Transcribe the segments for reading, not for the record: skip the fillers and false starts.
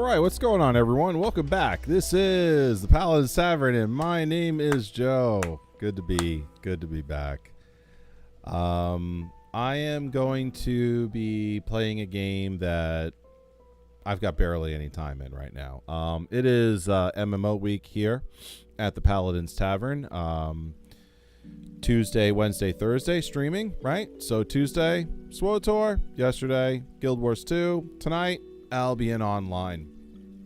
right, what's going on, everyone? Welcome back. This is the Paladin's Tavern, and my name is Joe. Good to be back. I am going to be playing a game that I've got barely any time in right now. It is MMO week here at the Paladin's Tavern. Tuesday, Wednesday, Thursday streaming, right? So Tuesday, SWTOR. Yesterday, Guild Wars 2. Tonight, Albion Online.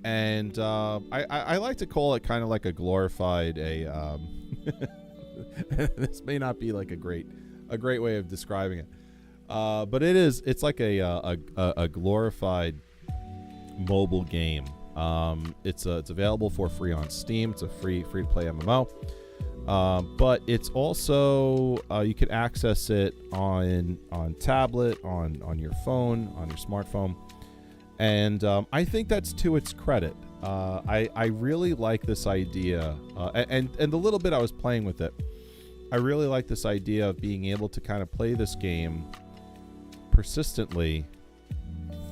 And I like to call it kind of like a glorified this may not be like a great way of describing it, but it's like a glorified mobile game. It's available for free on Steam. It's a free to play MMO, but it's also you can access it on tablet, on your phone, on your smartphone. And I think that's to its credit. I really like this idea, and the little bit I was playing with it, I really like this idea of being able to kind of play this game persistently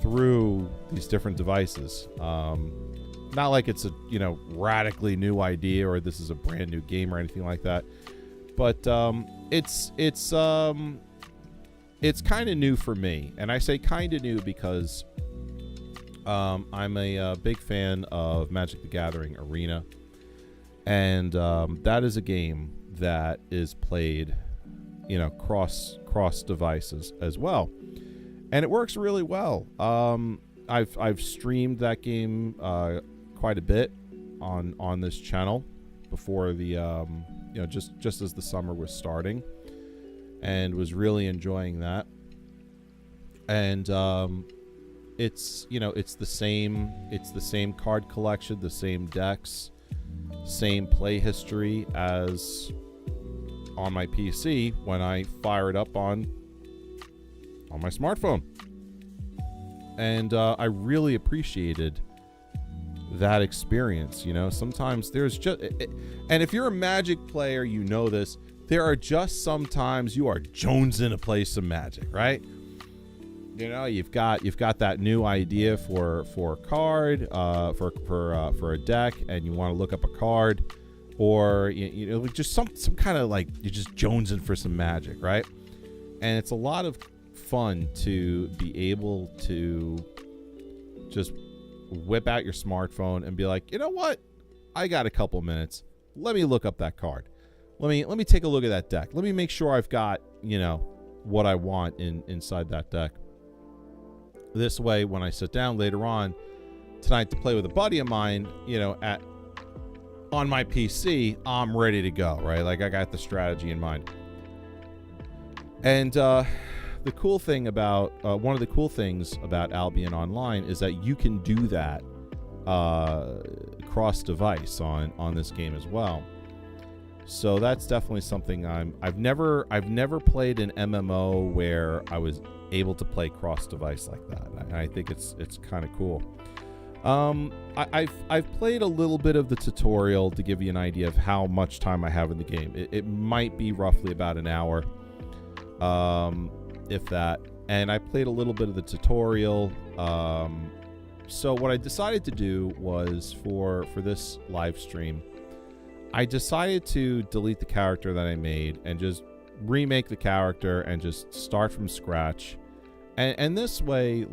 through these different devices. Not like it's a radically new idea or this is a brand new game or anything like that, but it's kind of new for me, and I say kind of new because I'm a big fan of Magic the Gathering Arena, and that is a game that is played, cross devices as well, and it works really well. I've streamed that game quite a bit on this channel before the just as the summer was starting, and was really enjoying that. And it's the same card collection, the same decks, same play history as on my PC when I fire it up on my smartphone. And I really appreciated that experience. Sometimes there's just, and if you're a Magic player, this, there are just sometimes you are jonesing to play some Magic, right? You've got that new idea for a card, for a deck, and you want to look up a card, or just some kind of like you're just jonesing for some Magic, right? And it's a lot of fun to be able to just whip out your smartphone and be like, you know what? I got a couple minutes. Let me look up that card. Let me take a look at that deck. Let me make sure I've got what I want inside that deck. This way, when I sit down later on tonight to play with a buddy of mine, on my PC, I'm ready to go, right? Like, I got the strategy in mind. And the cool thing about one of the cool things about Albion Online is that you can do that cross device on this game as well. So that's definitely something I've never played an MMO where I was able to play cross device like that. I think it's kind of cool. I've played a little bit of the tutorial to give you an idea of how much time I have in the game. It might be roughly about an hour, if that. And I played a little bit of the tutorial. So what I decided to do was for this live stream, I decided to delete the character that I made and just remake the character and just start from scratch. And this way,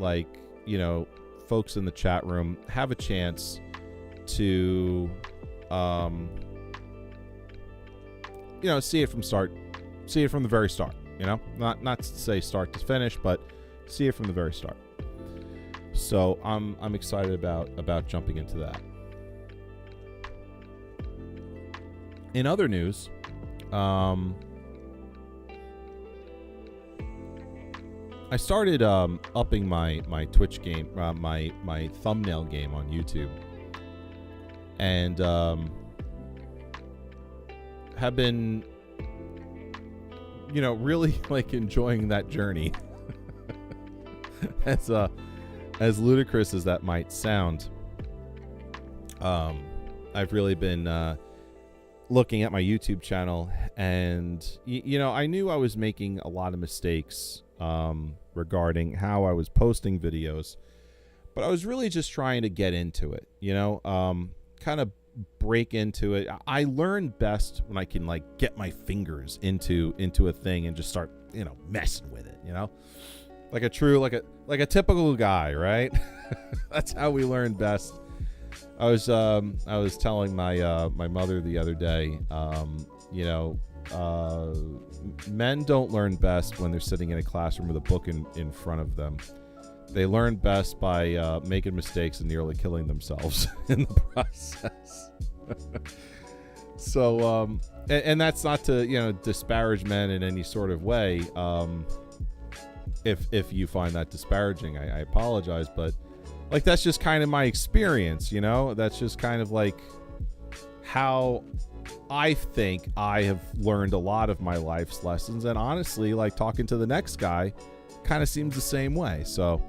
folks in the chat room have a chance to see it from the very start, not to say start to finish, but see it from the very start. So I'm excited about jumping into that. In other news, I started upping my Twitch game, my thumbnail game on YouTube, and have been, really enjoying that journey. As ludicrous as that might sound, I've really been looking at my YouTube channel, and I knew I was making a lot of mistakes regarding how I was posting videos, But I was really just trying to get into it, you know, kind of break into it. I learn best when I can like get my fingers into a thing and just start, you know, messing with it, you know, like a typical guy, right? That's how we learn best. I was telling my my mother the other day, you know, men don't learn best when they're sitting in a classroom with a book in front of them. They learn best by making mistakes and nearly killing themselves in the process. So, and that's not to, you know, disparage men in any sort of way. If you find that disparaging, I apologize, but like that's just kind of my experience, you know. That's just kind of like how I think I have learned a lot of my life's lessons, and honestly, like talking to the next guy kind of seems the same way. So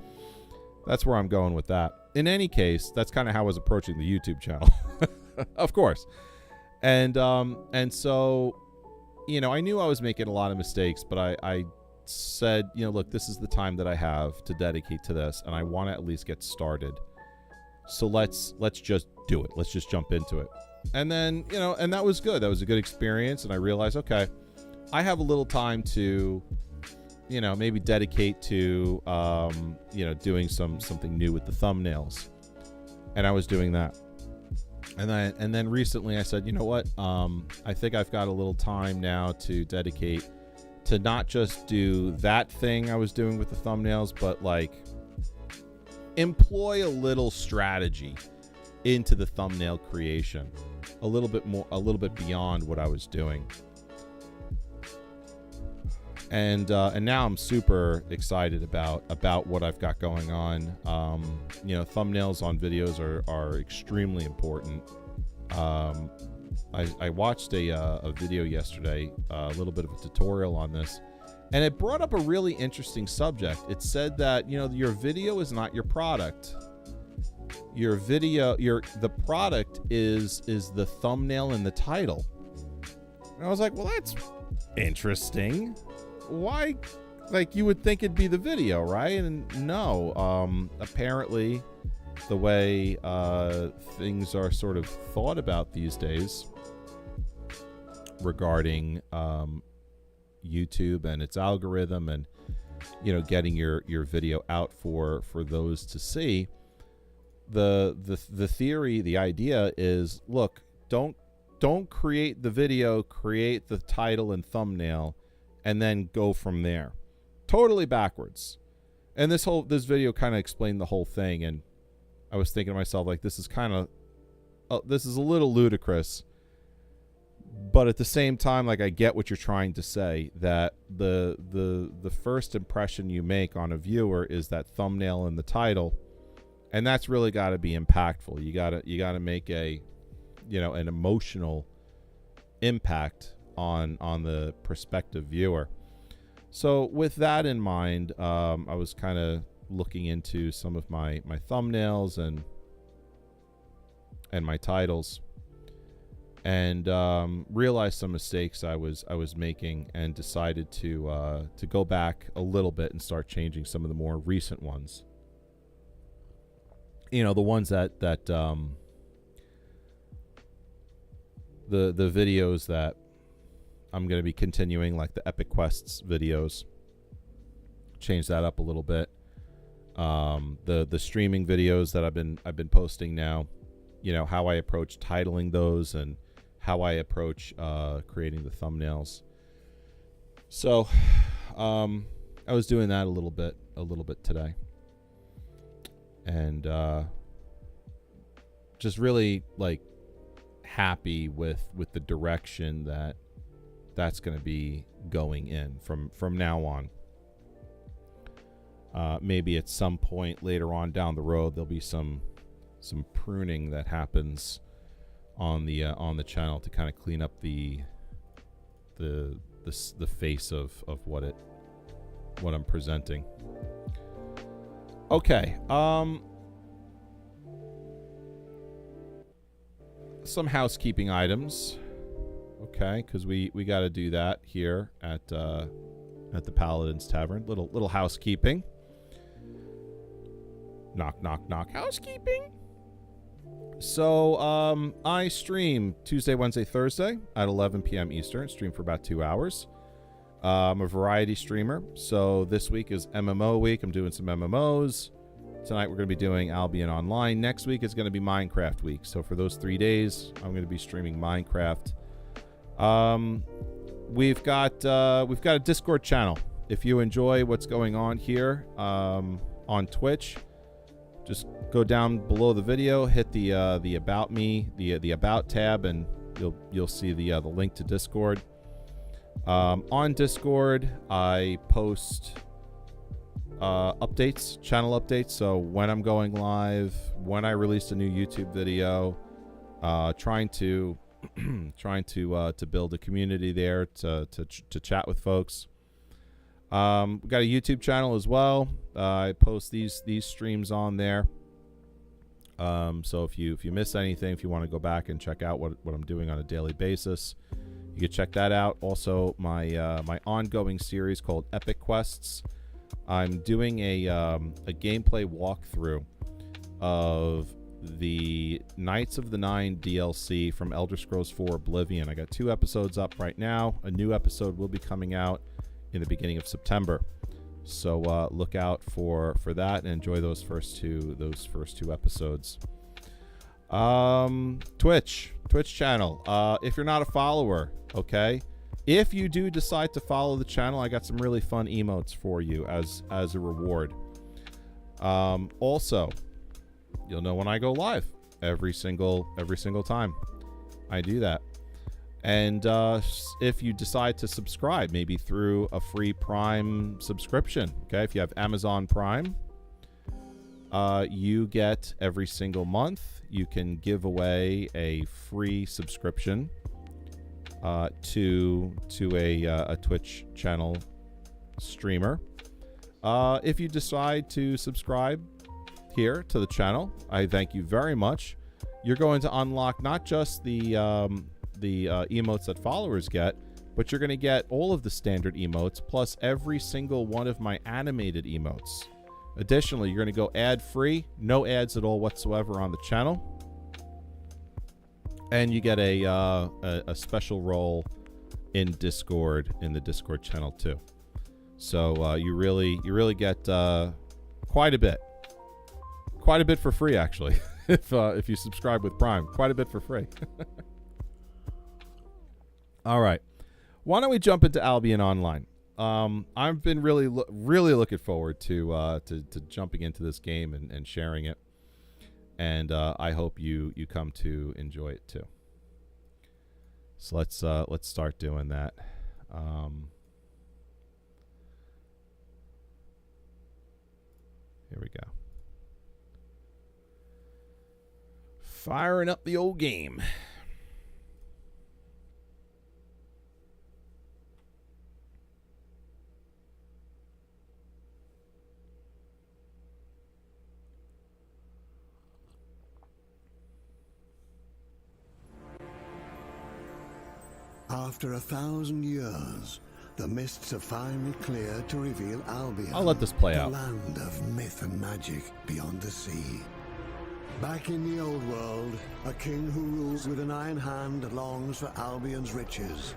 that's where I'm going with that. In any case, that's kind of how I was approaching the YouTube channel. Of course. And so, you know, I knew I was making a lot of mistakes, but I said, you know, look, this is the time that I have to dedicate to this, and I want to at least get started. So let's just do it. Let's just jump into it. And then, you know, and that was good. That was a good experience. And I realized, okay, I have a little time to, you know, maybe dedicate to, you know, doing something new with the thumbnails. And I was doing that. And then recently I said, you know what? I think I've got a little time now to dedicate to not just do that thing I was doing with the thumbnails, but like employ a little strategy into the thumbnail creation, a little bit beyond what I was doing. And now I'm super excited about what I've got going on. You know, thumbnails on videos are extremely important. I watched a video yesterday, a little bit of a tutorial on this, and it brought up a really interesting subject. It said that, you know, your video is not your product. The product is the thumbnail and the title. And I was like, well, that's interesting. Why? Like, you would think it'd be the video, right? And no, apparently the way things are sort of thought about these days regarding YouTube and its algorithm, and, you know, getting your video out for those to see, the theory, the idea is, look, don't create the video, create the title and thumbnail, and then go from there. Totally backwards. And this video kind of explained the whole thing, and I was thinking to myself, like, this is a little ludicrous, but at the same time, like, I get what you're trying to say, that the first impression you make on a viewer is that thumbnail and the title, and that's really got to be impactful. You got to make a, you know, an emotional impact on the prospective viewer. So with that in mind, I was kind of looking into some of my thumbnails and my titles, and realized some mistakes I was making, and decided to go back a little bit and start changing some of the more recent ones. You know, the ones that the videos that I'm going to be continuing, like the Epic Quests videos, change that up a little bit. The streaming videos that I've been posting now, you know, how I approach titling those and how I approach creating the thumbnails. So I was doing that a little bit today, and just really like happy with the direction that's going to be going in from now on. Maybe at some point later on down the road, there'll be some pruning that happens on the channel to kind of clean up the face of what I'm presenting. Okay. Some housekeeping items. Okay, because we got to do that here at the Paladin's Tavern. Little housekeeping. Knock, knock, knock. Housekeeping. So, I stream Tuesday, Wednesday, Thursday at 11 p.m. Eastern. Stream for about 2 hours. I'm a variety streamer. So this week is MMO week. I'm doing some MMOs. Tonight we're going to be doing Albion Online. Next week is going to be Minecraft week. So for those 3 days, I'm going to be streaming Minecraft. We've got a Discord channel. If you enjoy what's going on here on Twitch, just go down below the video, hit the About Me, the About tab, and you'll see the link to Discord. On Discord, I post updates, channel updates. So when I'm going live, when I released a new YouTube video, trying to build a community there to chat with folks. We've got a YouTube channel as well. I post these streams on there. So if you miss anything, if you want to go back and check out what I'm doing on a daily basis, you can check that out. Also, my my ongoing series called Epic Quests. I'm doing a gameplay walkthrough of the Knights of the Nine DLC from Elder Scrolls 4 Oblivion. I got 2 episodes up right now. A new episode will be coming out in the beginning of September. So look out for that and enjoy those first two episodes. Twitch channel. If you're not a follower, okay. If you do decide to follow the channel, I got some really fun emotes for you as a reward. Also, you'll know when I go live every single time I do that. And if you decide to subscribe, maybe through a free Prime subscription, okay? If you have Amazon Prime, you get every single month, you can give away a free subscription to a Twitch channel streamer. If you decide to subscribe here to the channel, I thank you very much. You're going to unlock not just the emotes that followers get, but you're going to get all of the standard emotes plus every single one of my animated emotes. Additionally, you're going to go ad-free, no ads at all whatsoever on the channel, and you get a special role in Discord, in the Discord channel too. So you really get quite a bit for free, actually. if you subscribe with Prime, quite a bit for free. All right, why don't we jump into Albion Online? I've been really looking forward to jumping into this game and sharing it, and I hope you come to enjoy it too. So let's start doing that. Here we go. Firing up the old game. After 1,000 years, the mists have finally cleared to reveal Albion. I'll let this play out. The land of myth and magic beyond the sea. Back in the old world, a king who rules with an iron hand longs for Albion's riches.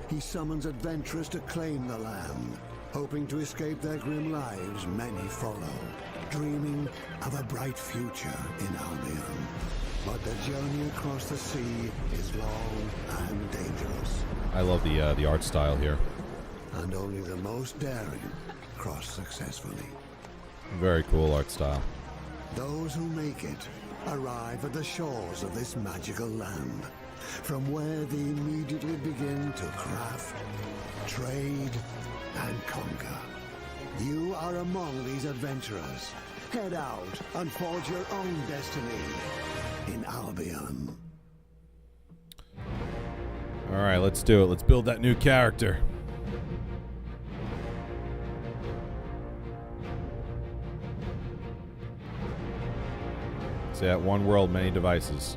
He summons adventurers to claim the land. Hoping to escape their grim lives, many follow, dreaming of a bright future in Albion. But the journey across the sea is long and dangerous. I love the art style here. And only the most daring cross successfully. Very cool art style. Those who make it arrive at the shores of this magical land, from where they immediately begin to craft, trade, and conquer. You are among these adventurers. Head out and forge your own destiny in Albion. All right, let's do it. Let's build that new character. So yeah, one world, many devices.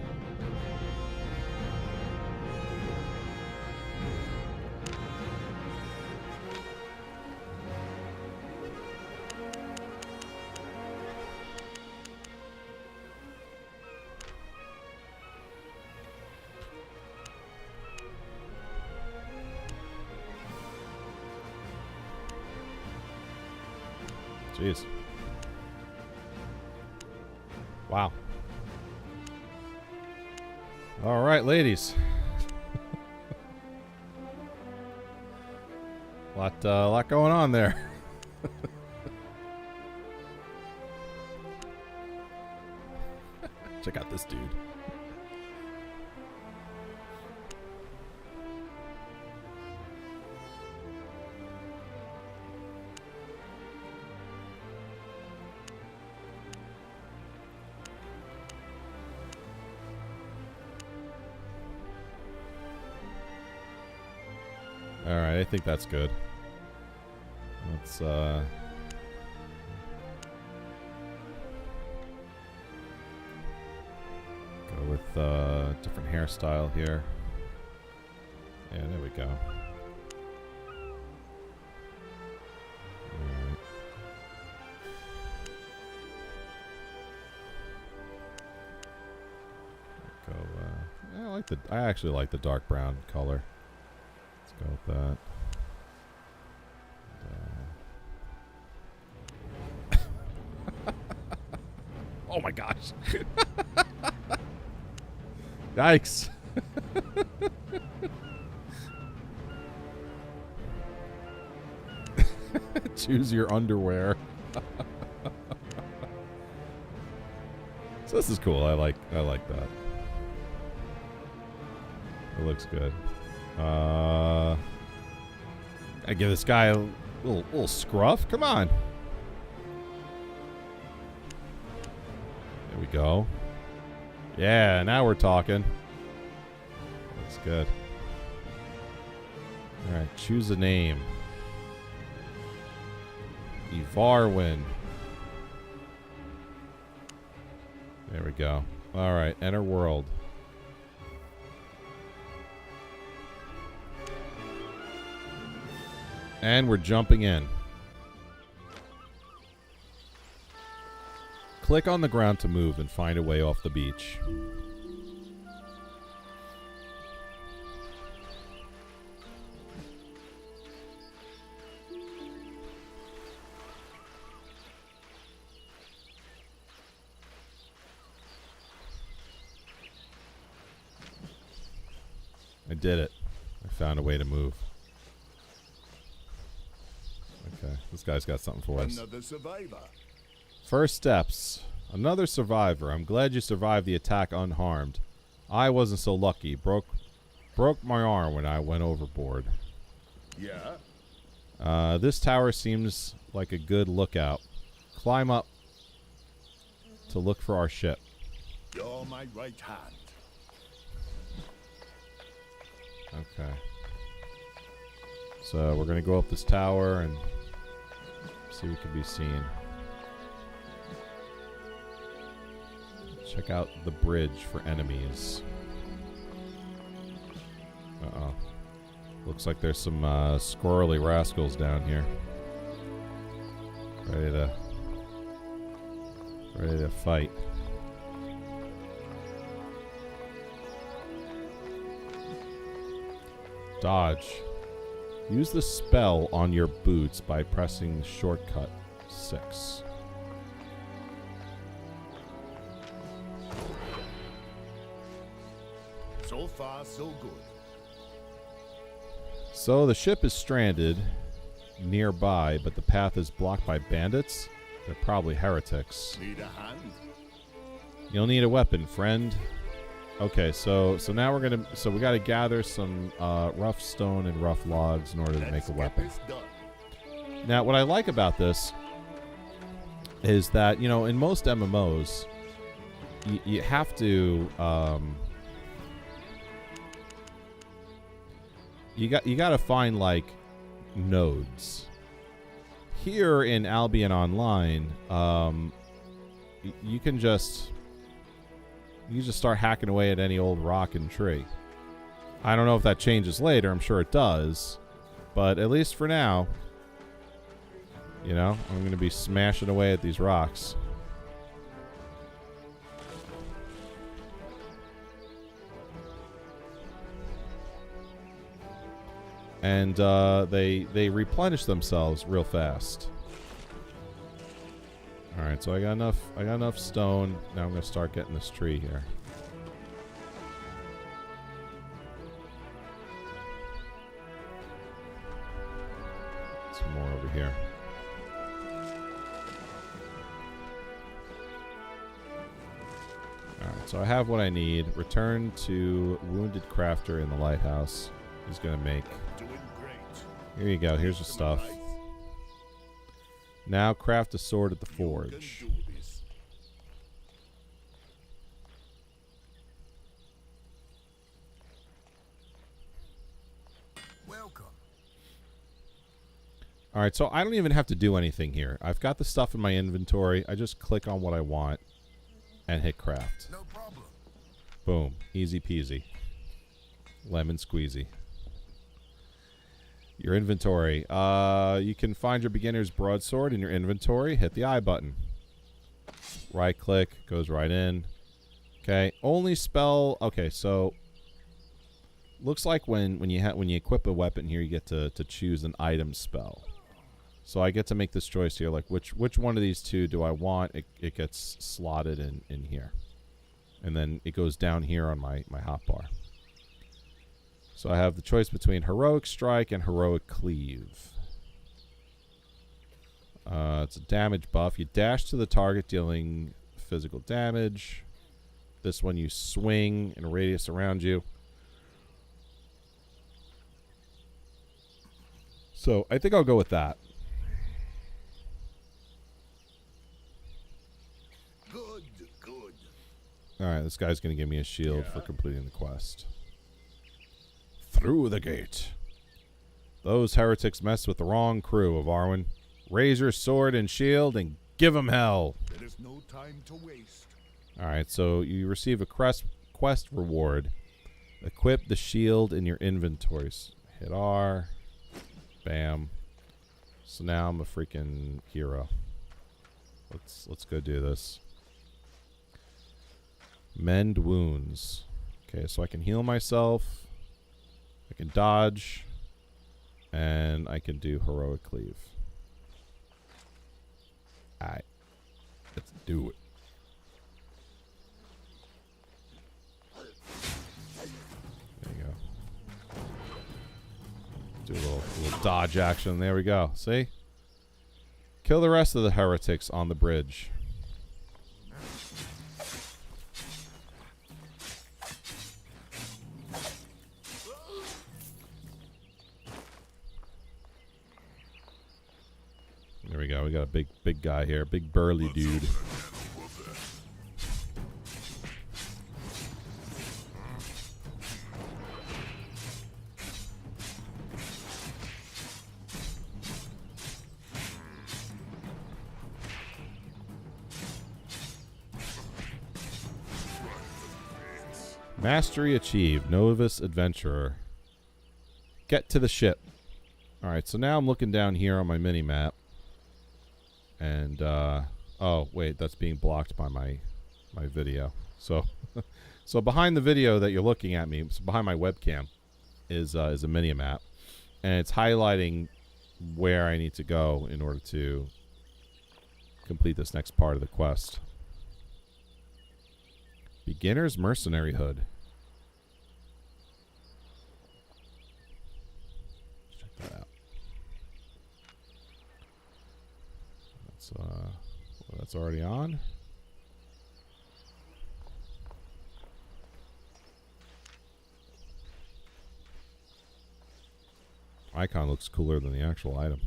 Jeez. Wow. All right, ladies. lot going on there. Check out this dude. All right, I think that's good. Let's go with different hairstyle here. Yeah, there we go. All right. Go. I actually like the dark brown color. Let's go with that. Oh my gosh. Yikes. Choose your underwear. So this is cool. I like that. It looks good. I give this guy a little scruff. Come on. There we go. Yeah, now we're talking. Looks good. All right, choose a name. Evarwin. There we go. All right, enter world. And we're jumping in. Click on the ground to move and find a way off the beach. I did it. I found a way to move. Okay, this guy's got something for us. Another survivor. First steps. Another survivor. I'm glad you survived the attack unharmed. I wasn't so lucky. Broke my arm when I went overboard. Yeah. This tower seems like a good lookout. Climb up to look for our ship. You're my right hand. Okay. So we're going to go up this tower and see what can be seen. Check out the bridge for enemies. Uh-oh. Looks like there's some squirrely rascals down here. Ready to fight. Dodge. Use the spell on your boots by pressing shortcut 6. So far, so good. So the ship is stranded nearby, but the path is blocked by bandits. They're probably heretics. Need a hand? You'll need a weapon, friend. Okay, so now we got to gather some rough stone and rough logs in order to make a weapon. Now, what I like about this is that, you know, in most MMOs, you have to you got to find like nodes. Here in Albion Online, you can just start hacking away at any old rock and tree. I don't know if that changes later. I'm sure it does, but at least for now, you know, I'm going to be smashing away at these rocks. And they replenish themselves real fast. Alright, so I got enough stone. Now I'm gonna start getting this tree here. Some more over here. Alright, so I have what I need. Return to Wounded Crafter in the lighthouse. He's gonna make. Here you go, here's your stuff. Now craft a sword at the forge. Welcome. Alright, so I don't even have to do anything here. I've got the stuff in my inventory. I just click on what I want and hit craft. No problem. Boom. Easy peasy. Lemon squeezy. Your inventory. You can find your beginner's broadsword in your inventory. Hit the I button. Right click. Goes right in. Okay. Only spell. Okay, so looks like when you equip a weapon here, you get to choose an item spell. So I get to make this choice here. Like which one of these two do I want? It gets slotted in here. And then it goes down here on my hotbar. So I have the choice between Heroic Strike and Heroic Cleave. It's a damage buff. You dash to the target, dealing physical damage. This one you swing in a radius around you. So I think I'll go with that. Good. Alright, this guy's going to give me a shield for completing the quest. Through the gate. Those heretics messed with the wrong crew of Arwen. Raise your sword and shield and give 'em hell. There is no time to waste. Alright, so you receive a quest reward. Equip the shield in your inventories. Hit R. Bam. So now I'm a freaking hero. Let's go do this. Mend wounds. Okay, so I can heal myself. I can dodge. And I can do heroic cleave. Alright. Let's do it. There you go. Do a little dodge action. There we go. See? Kill the rest of the heretics on the bridge. There we go. We got a big guy here. Big burly dude. Mastery achieved. Novice adventurer. Get to the ship. Alright, so now I'm looking down here on my mini-map. And, oh, wait, that's being blocked by my video. So, so behind the video that you're looking at me, so behind my webcam, is a mini-map. And it's highlighting where I need to go in order to complete this next part of the quest. Beginner's Mercenary Hood. Let's check that out. Well, that's already on. Icon looks cooler than the actual item.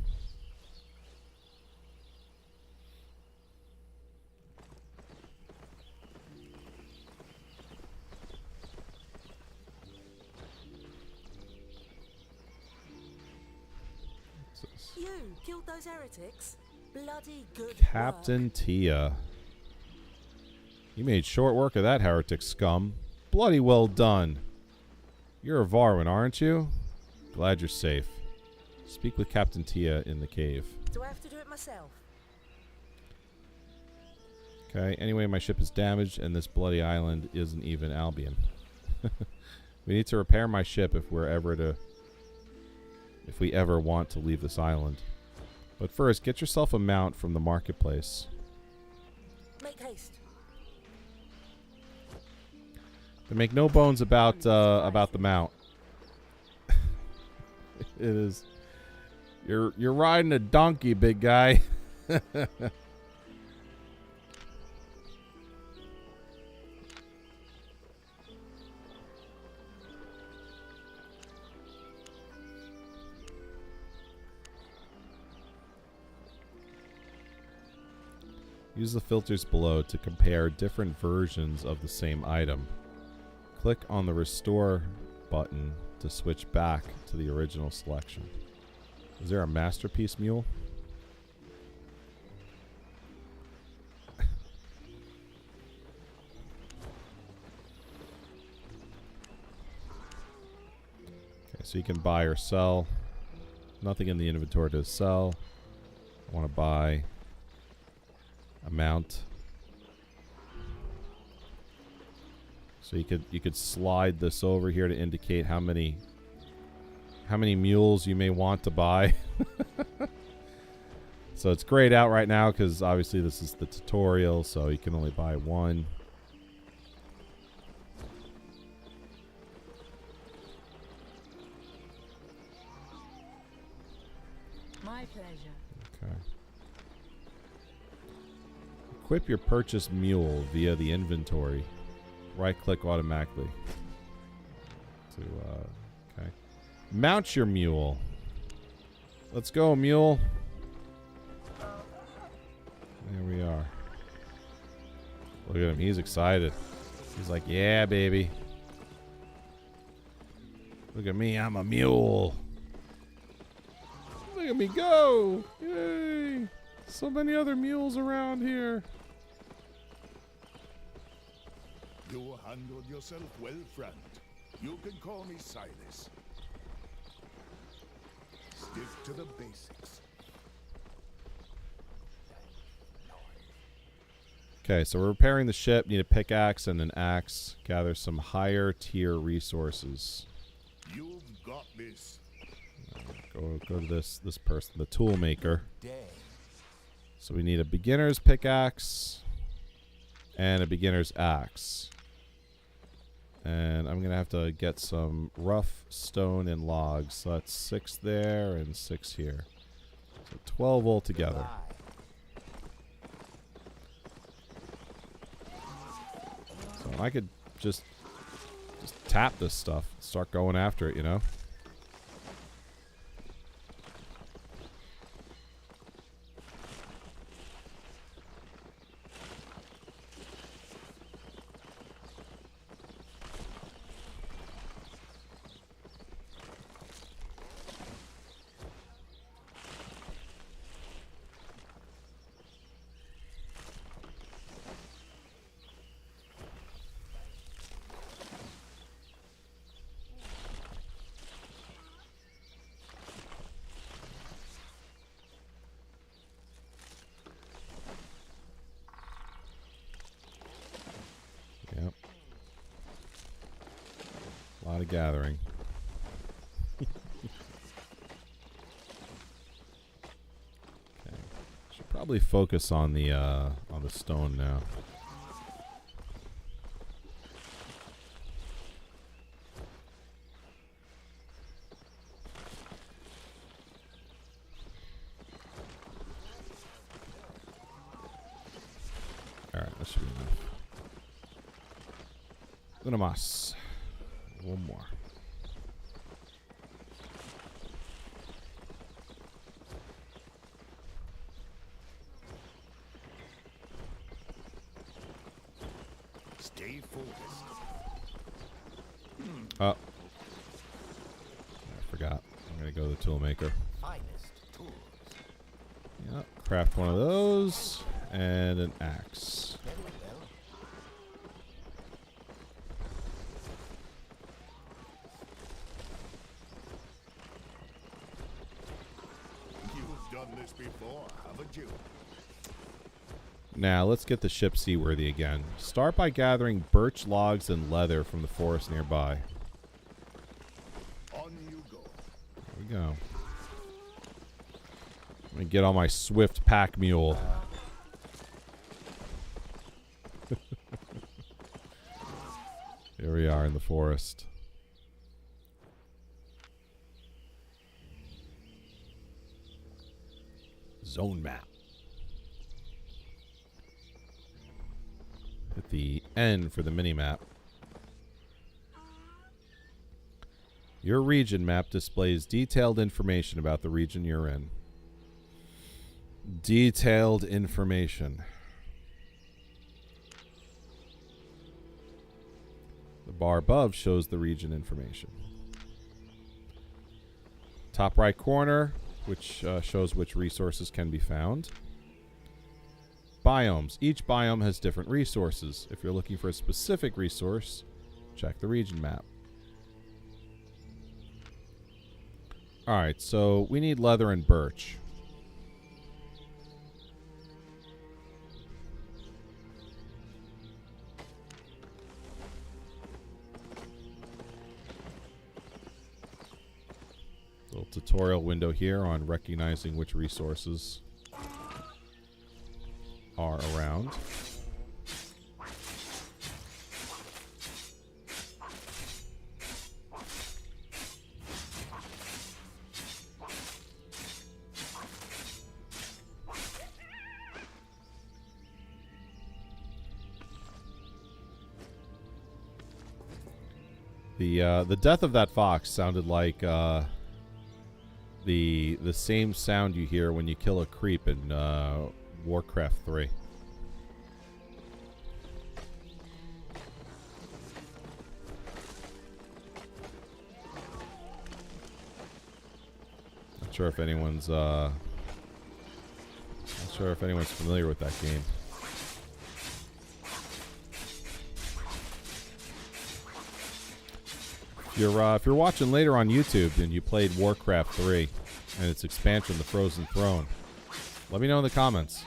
You killed those heretics? Bloody good Captain work. Tia. You made short work of that heretic scum. Bloody well done. You're a Varwin, aren't you? Glad you're safe. Speak with Captain Tia in the cave. Do I have to do it myself? Okay, anyway, my ship is damaged and this bloody island isn't even Albion. We need to repair my ship if we ever want to leave this island. But first, get yourself a mount from the marketplace. Make haste. They make no bones about the mount. It is. You're riding a donkey, big guy. Use the filters below to compare different versions of the same item. Click on the Restore button to switch back to the original selection. Is there a Masterpiece Mule? Okay, so you can buy or sell. Nothing in the inventory to sell. I want to buy a mount. So you could slide this over here to indicate how many mules you may want to buy. So it's grayed out right now because obviously this is the tutorial, so you can only buy one. My pleasure. Okay. Equip your purchased mule via the inventory. Right-click automatically. Okay. Mount your mule. Let's go, mule. There we are. Look at him. He's excited. He's like, yeah, baby. Look at me. I'm a mule. Look at me go. Yay. So many other mules around here. You handled yourself well, friend. You can call me Silas. Stick to the basics. Okay, so we're repairing the ship. Need a pickaxe and an axe. Gather some higher tier resources. You've got this. Go to this person, the tool maker. So we need a beginner's pickaxe and a beginner's axe. And I'm gonna have to get some rough stone and logs. So that's 6 there and 6 here. So 12 altogether. So I could just tap this stuff, start going after it, you know? Yep. A lot of gathering. Okay. Should probably focus on the stone now. Alright, that should be enough. Una más. One more. Stay focused. Oh. I forgot. I'm going to go to the tool maker. Finest tools. Yep. Craft one of those. And an axe. Very well. You've done this before, haven't you? Now, let's get the ship seaworthy again. Start by gathering birch logs and leather from the forest nearby. On you go. There we go. Let me get on my swift pack mule. Here we are in the forest. Zone map. Hit the N for the mini-map. Your region map displays detailed information about the region you're in. Detailed information. The bar above shows the region information. Top right corner, which shows which resources can be found. Biomes. Each biome has different resources. If you're looking for a specific resource, check the region map. Alright, so we need leather and birch. Little tutorial window here on recognizing which resources are around. The death of that fox sounded like the same sound you hear when you kill a creep in Warcraft 3. Not sure if anyone's familiar with that game. If you're watching later on YouTube and you played Warcraft 3 and its expansion, The Frozen Throne, let me know in the comments.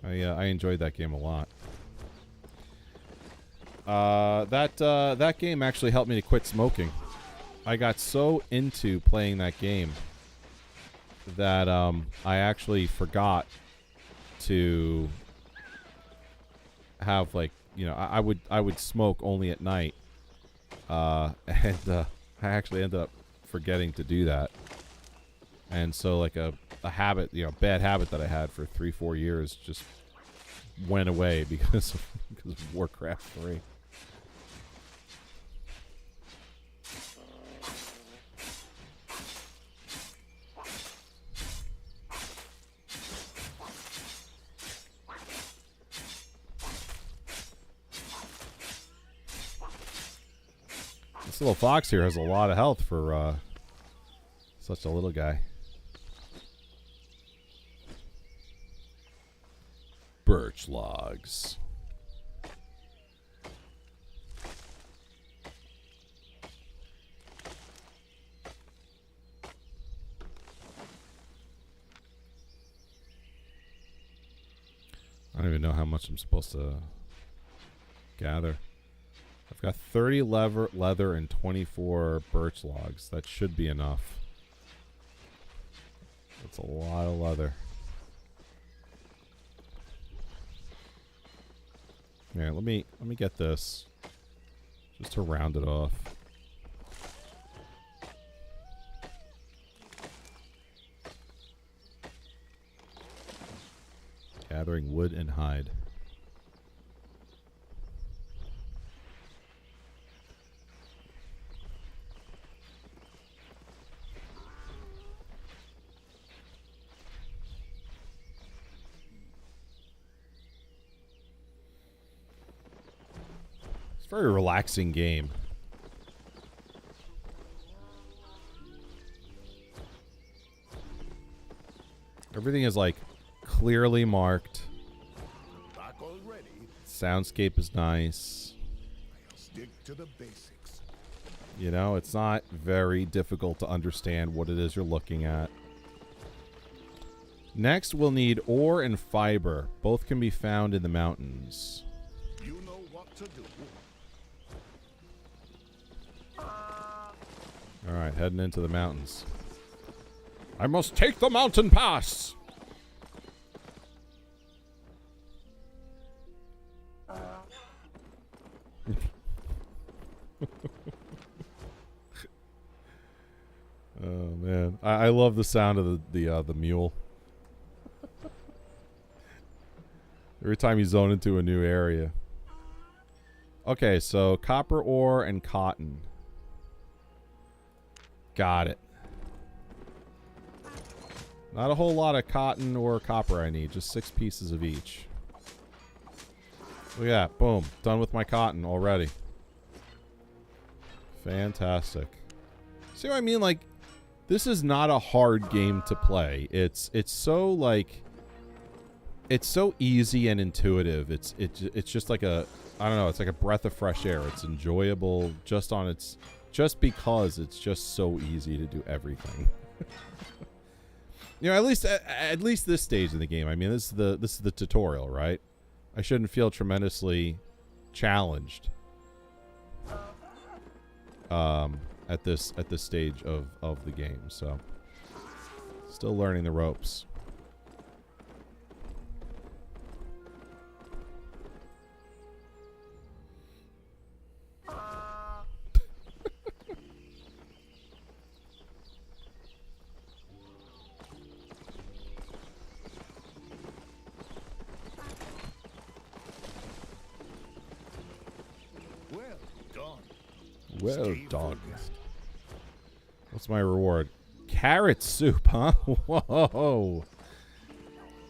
I enjoyed that game a lot. That game actually helped me to quit smoking. I got so into playing that game that I actually forgot to have, like, you know, I would smoke only at night, and I actually ended up forgetting to do that, and so like a habit, you know, bad habit that I had for 3-4 years just went away because of Warcraft 3. This little fox here has a lot of health for such a little guy. Birch logs. I don't even know how much I'm supposed to gather. I've got 30 leather and 24 birch logs. That should be enough. That's a lot of leather. Yeah, let me get this just to round it off. Gathering wood and hide. Very relaxing game. Everything is like clearly marked. Back already. Soundscape is nice. Stick to the basics. You know, it's not very difficult to understand what it is you're looking at. Next, we'll need ore and fiber. Both can be found in the mountains. You know what to do. Alright, heading into the mountains. I must take the mountain pass! Oh man, I love the sound of the mule. Every time you zone into a new area. Okay, so copper ore and cotton. Got it. Not a whole lot of cotton or copper I need, just 6 pieces of each. Look at that, boom, done with my cotton already. Fantastic. See what I mean? Like, this is not a hard game to play. It's so like, it's so easy and intuitive. It's just like a, I don't know, it's like a breath of fresh air. It's enjoyable just on its, just because it's just so easy to do everything. You know, at least this stage of the game. I mean, this is the tutorial, right? I shouldn't feel tremendously challenged at this stage of the game. So, still learning the ropes. Well done. What's my reward? Carrot soup, huh? Whoa.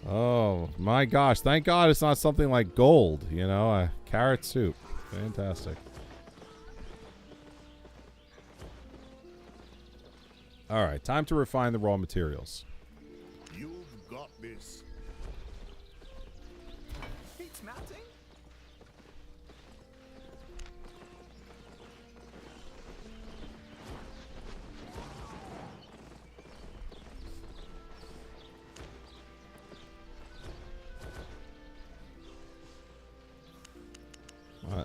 Oh, my gosh. Thank God it's not something like gold, you know? Carrot soup. Fantastic. All right, time to refine the raw materials. You've got this. It's melting.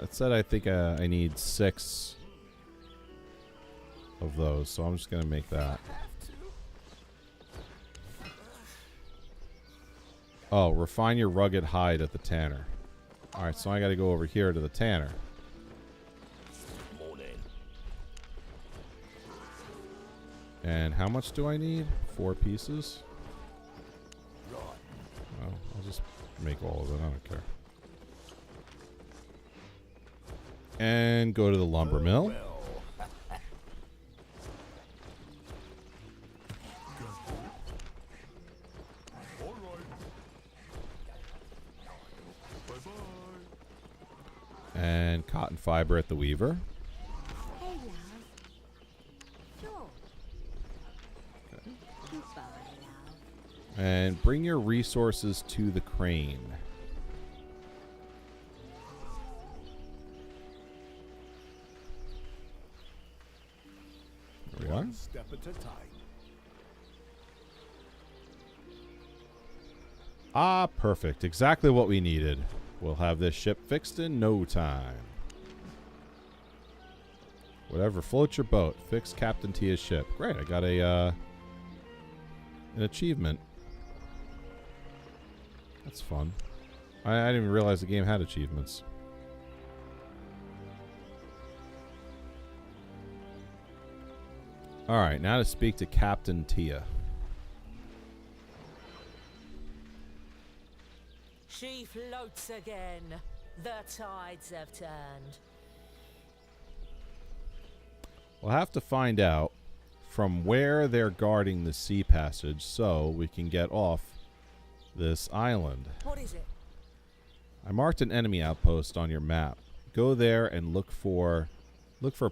It said I think I need 6 of those, so I'm just going to make that. Oh, refine your rugged hide at the tanner. Alright, so I got to go over here to the tanner. And how much do I need? 4 pieces? Well, I'll just make all of it. I don't care. And go to the lumber mill. And cotton fiber at the weaver. Hey, love. Sure. Okay. Goodbye, love. And bring your resources to the crane. There we are. One step at a time. Ah, perfect. Exactly what we needed. We'll have this ship fixed in no time. Whatever floats your boat. Fix Captain Tia's ship. Great, I got an achievement. That's fun. I didn't even realize the game had achievements. Alright, now to speak to Captain Tia. She floats again. The tides have turned. We'll have to find out from where they're guarding the sea passage so we can get off this island. What is it? I marked an enemy outpost on your map. Go there and look for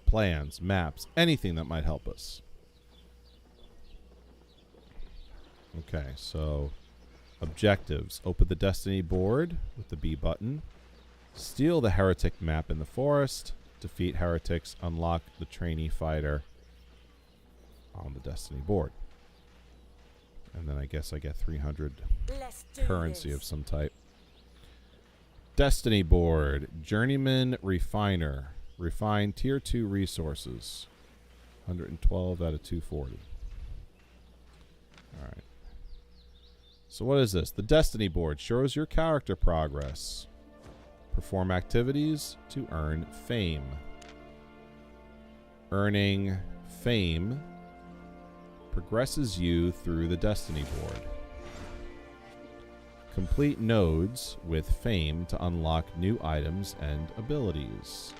plans, maps, anything that might help us. Okay, so objectives. Open the Destiny board with the B button. Steal the heretic map in the forest. Defeat heretics. Unlock the trainee fighter on the Destiny board. And then I guess I get 300 Let's do currency this. of some type. Destiny board. Journeyman refiner. Refine tier 2 resources. 112 out of 240. Alright. So what is this? The Destiny board shows your character progress. Perform activities to earn fame. Earning fame progresses you through the destiny board. Complete nodes with fame to unlock new items and abilities.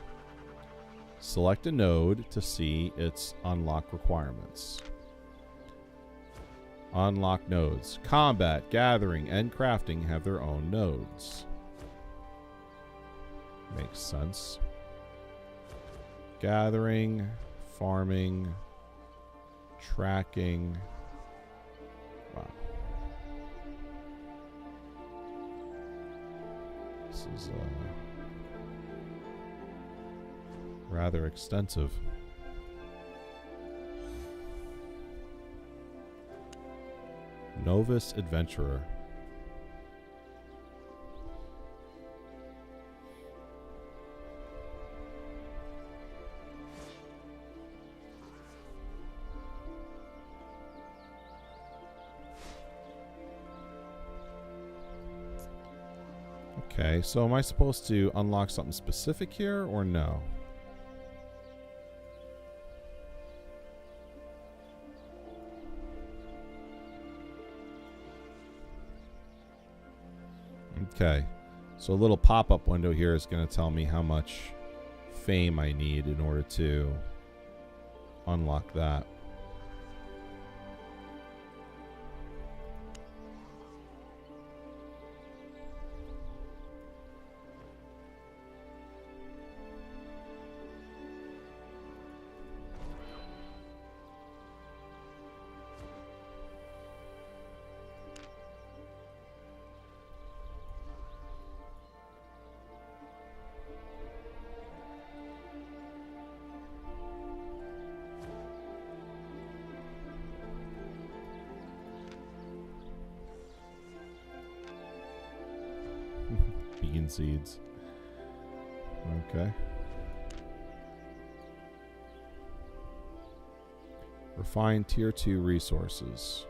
Select a node to see its unlock requirements. Unlock nodes. Combat, gathering, and crafting have their own nodes. Makes sense. Gathering, farming, tracking. Wow. This is rather extensive. Novice Adventurer. Okay, so am I supposed to unlock something specific here or no? Okay, so a little pop-up window here is going to tell me how much fame I need in order to unlock that. Bean seeds. Okay. Refine tier 2 resources.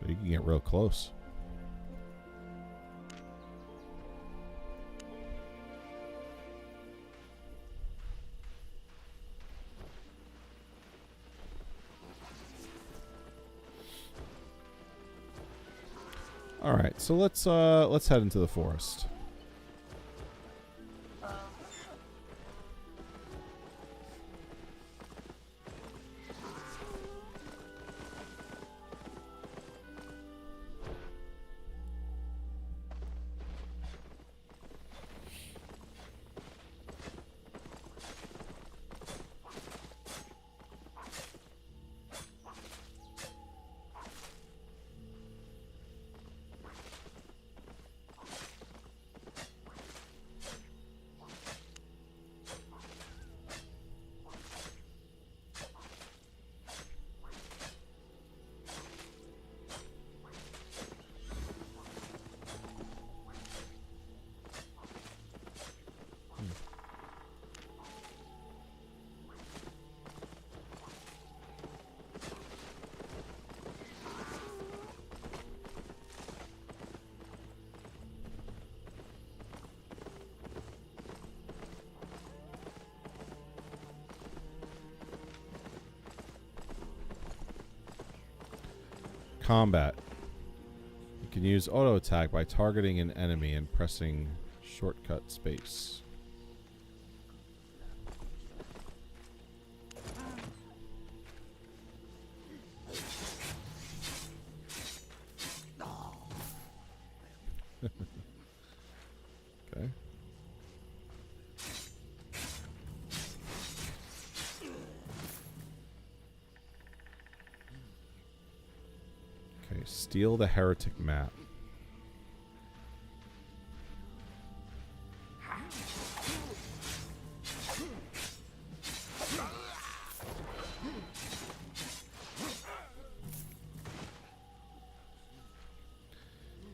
You can get real close. All right, so let's head into the forest. Combat. You can use auto attack by targeting an enemy and pressing shortcut space. Okay. Steal the heretic map.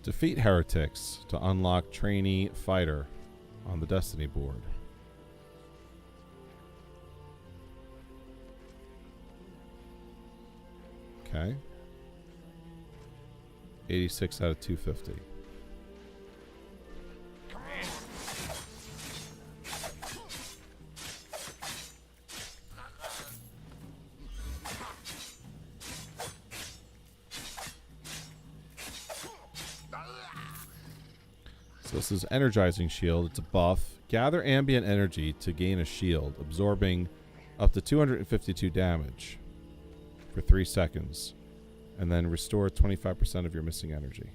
Defeat heretics to unlock trainee fighter on the Destiny board. Okay. 86 out of 250. So this is Energizing Shield. It's a buff. Gather ambient energy to gain a shield, absorbing up to 252 damage for 3 seconds. And then restore 25% of your missing energy.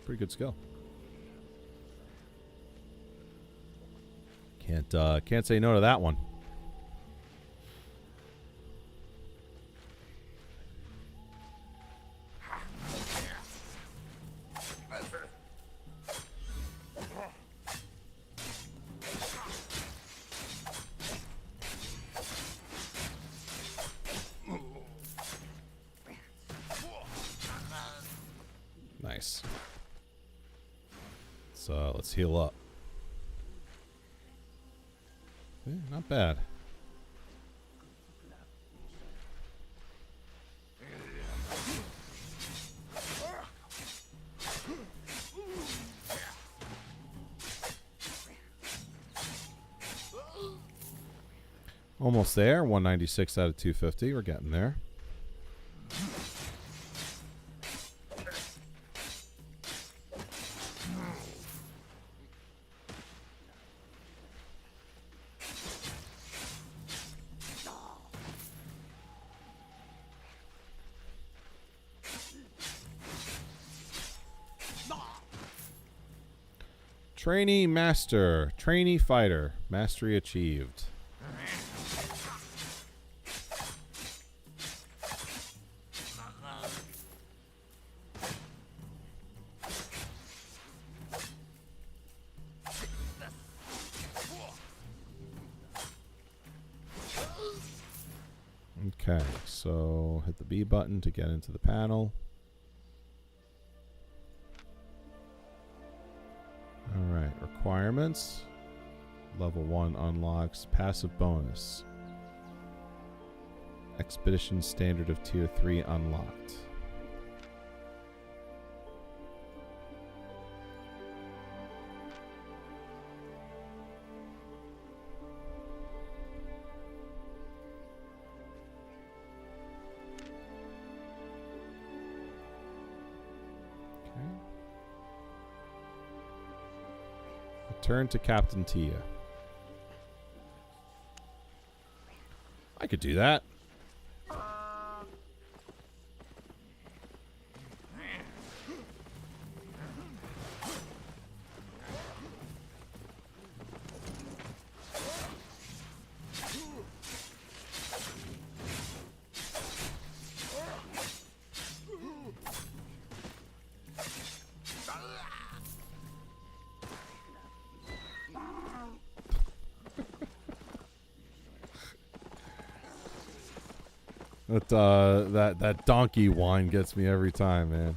Pretty good skill. Can't say no to that one. Nice. So let's heal up. Yeah, not bad. Almost there. 196 out of 250. We're getting there. Trainee Master. Trainee Fighter. Mastery achieved. Okay, so hit the B button to get into the panel. Alright, requirements. Level 1 unlocks passive bonus. Expedition standard of tier 3 unlocked. Turn to Captain Tia. I could do that. That donkey whine gets me every time, man.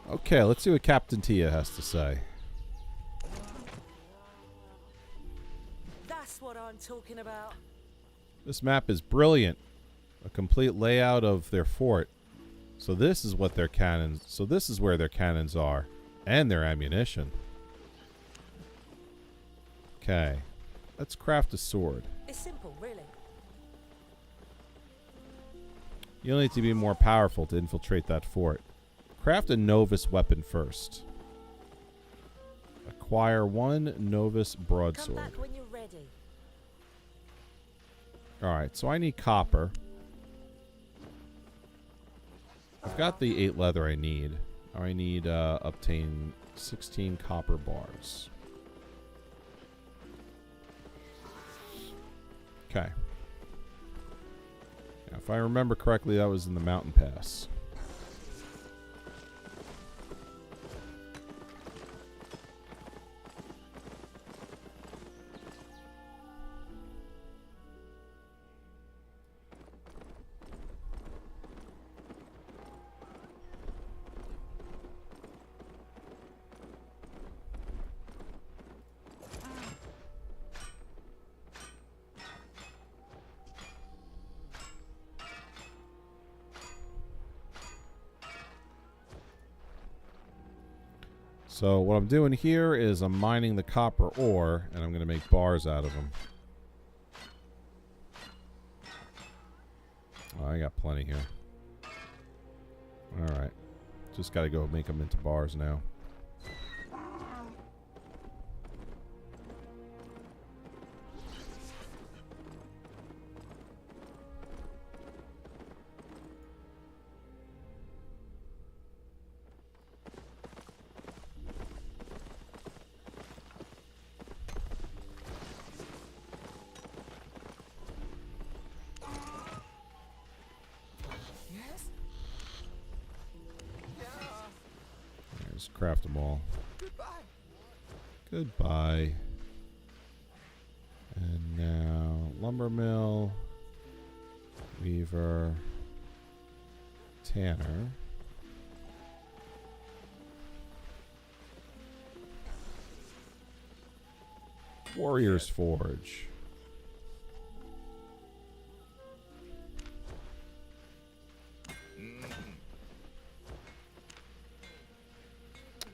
Okay, let's see what Captain Tia has to say. That's what I'm talking about. This map is brilliant. A complete layout of their fort. So this is what their cannons... So this is where their cannons are. And their ammunition. Okay. Let's craft a sword. It's simple, really. You'll need to be more powerful to infiltrate that fort. Craft a Novus weapon first. Acquire 1 Novus broadsword. Come back when you're ready. Alright, so I need copper. I've got the 8 leather I need. I need obtain 16 copper bars. Okay. Yeah, if I remember correctly, that was in the mountain pass. So what I'm doing here is I'm mining the copper ore, and I'm going to make bars out of them. Oh, I got plenty here. Alright. Just got to go make them into bars now. Just craft them all. Goodbye. And now lumber mill, weaver, tanner. Warrior's Forge.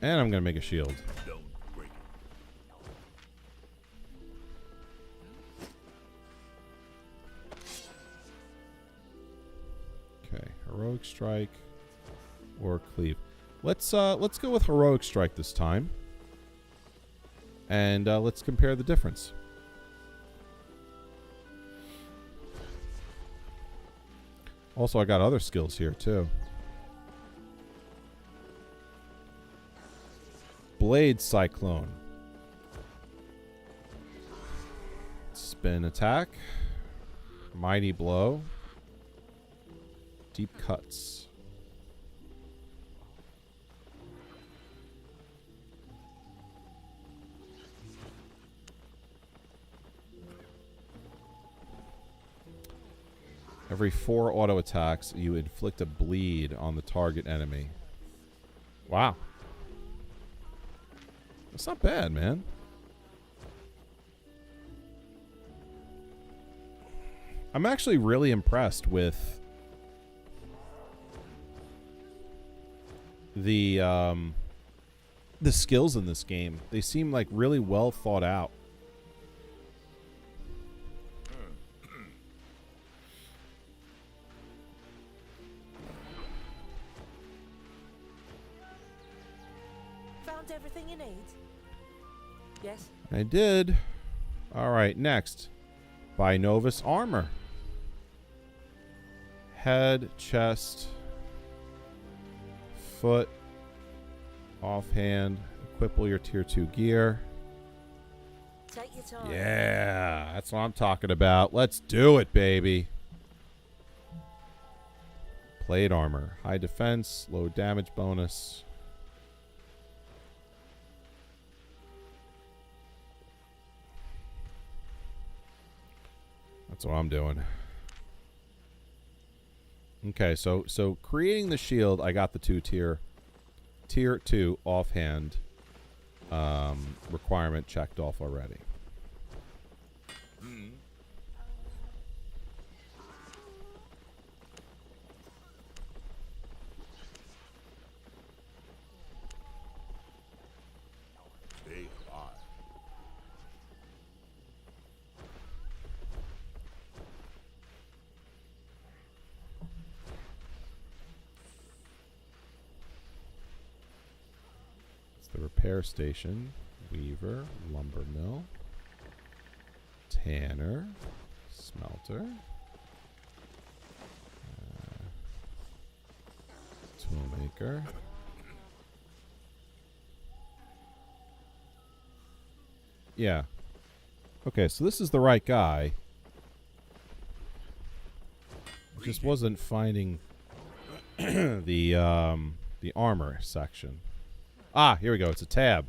And I'm going to make a shield. Okay, heroic strike or cleave. Let's go with heroic strike this time. And let's compare the difference. Also, I got other skills here too. Blade Cyclone. Spin attack. Mighty blow. Deep cuts. Every 4 auto attacks, you inflict a bleed on the target enemy. Wow. That's not bad, man. I'm actually really impressed with the skills in this game. They seem like really well thought out. Found everything you need? Yes. I did. All right, next. Buy Novus armor. Head, chest, foot, offhand. Equip all your tier 2 gear. Take your time. Yeah, that's what I'm talking about. Let's do it, baby. Plate armor. High defense, low damage bonus. That's what I'm doing. Okay, so creating the shield, I got the tier 2 offhand requirement checked off already. Stay alive. The repair station, weaver, lumber mill, tanner, smelter, Toolmaker. Yeah. Okay, so this is the right guy. Just wasn't finding the armor section. Ah, here we go. It's a tab.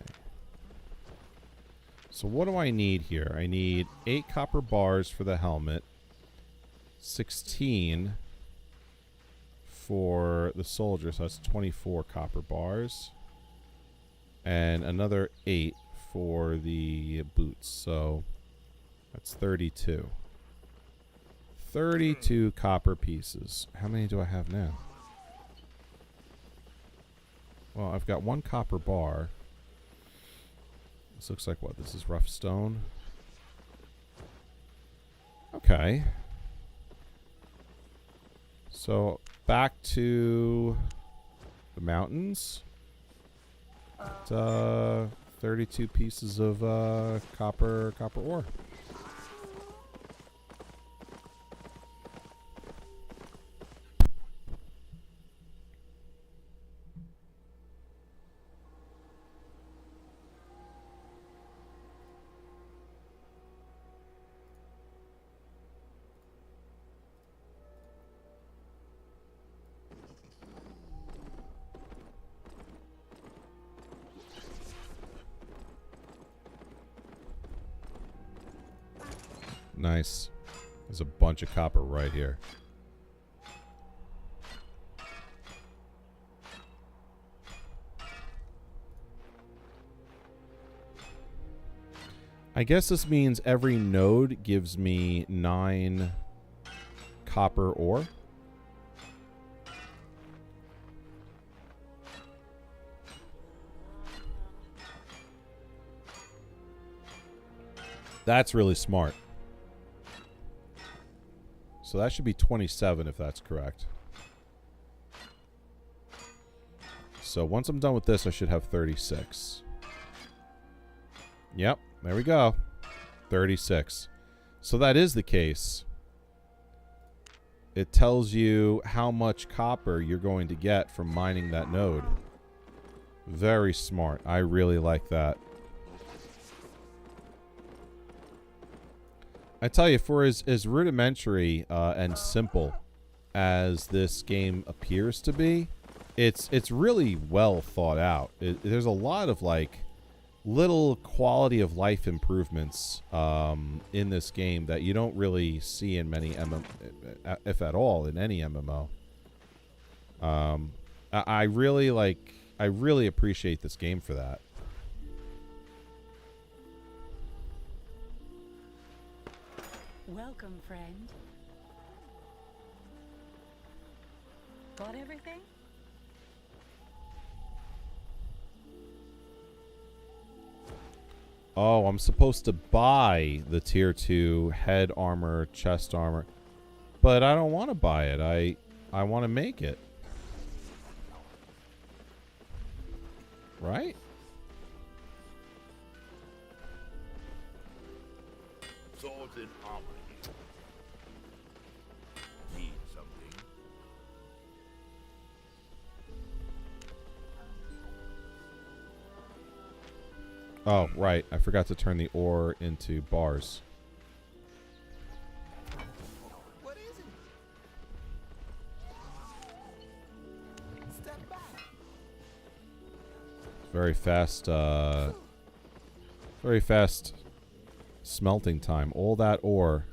Okay. So what do I need here? I need 8 copper bars for the helmet, 16 for the soldier, so that's 24 copper bars, and another 8 for the boots, so that's 32. 32 copper pieces. How many do I have now? Well, I've got 1 copper bar. This looks like what? This is rough stone. Okay. So, back to the mountains. 32 pieces of copper ore. Nice. There's a bunch of copper right here. I guess this means every node gives me 9 copper ore. That's really smart. So that should be 27 if that's correct. So once I'm done with this, I should have 36. Yep, there we go. 36. So that is the case. It tells you how much copper you're going to get from mining that node. Very smart. I really like that. I tell you, for as rudimentary and simple as this game appears to be, it's really well thought out. There's a lot of like little quality of life improvements in this game that you don't really see in many if at all, in any MMO. I really appreciate this game for that. Welcome, friend. Got everything? Oh, I'm supposed to buy the tier 2 head armor, chest armor. But I don't want to buy it. I want to make it. Right? Swords and armor here. Need something? Oh, right. I forgot to turn the ore into bars. What is it? Step back. Very fast smelting time. All that ore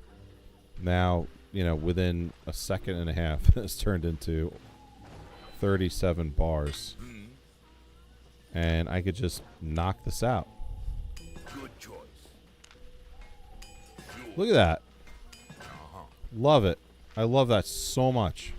now, you know, within a second and a half has turned into 37 bars. And I could just knock this out. Good choice. Look at that. Love it. I love that so much.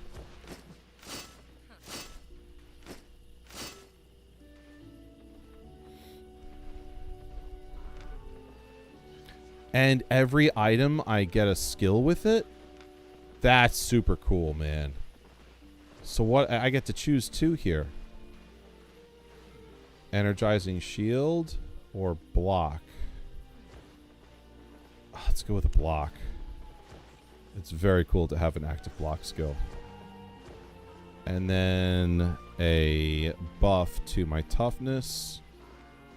And every item I get a skill with it. That's super cool, man. So what I get to choose 2 here. Energizing shield or block. Let's go with a block. It's very cool to have an active block skill. And then a buff to my toughness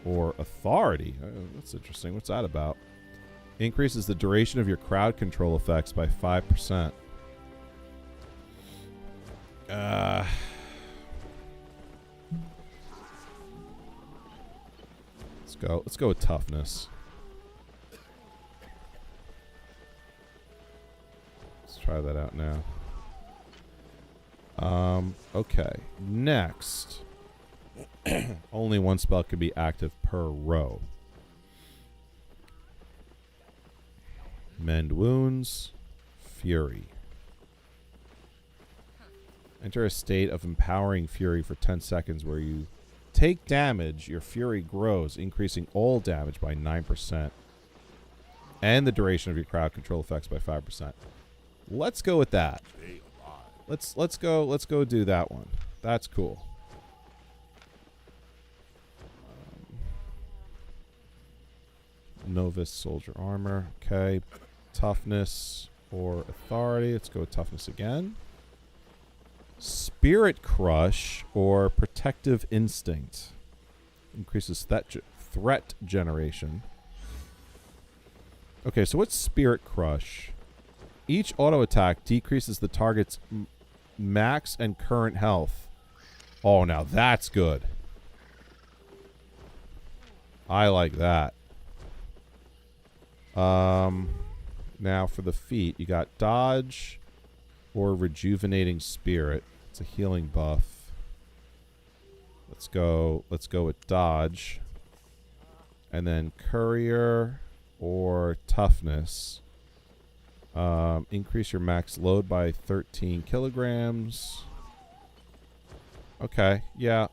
or authority. That's interesting. What's that about? Increases the duration of your crowd control effects by 5%. Let's go with toughness. Let's try that out now. Okay. Next. Only one spell can be active per row. Mend wounds. Fury. Enter a state of empowering fury for 10 seconds where you take damage, your fury grows, increasing all damage by 9%. And the duration of your crowd control effects by 5%. Let's go with that. Let's go do that one. That's cool. Novice soldier armor. Okay. Toughness or authority. Let's go with toughness again. Spirit Crush or Protective Instinct. Increases threat generation. Okay, so what's Spirit Crush? Each auto attack decreases the target's max and current health. Oh, now that's good. I like that. Now for the feat, you got Dodge or Rejuvenating Spirit. It's a healing buff. Let's go with Dodge. And then Courier or Toughness. Increase your max load by 13 kilograms. Okay, yeah.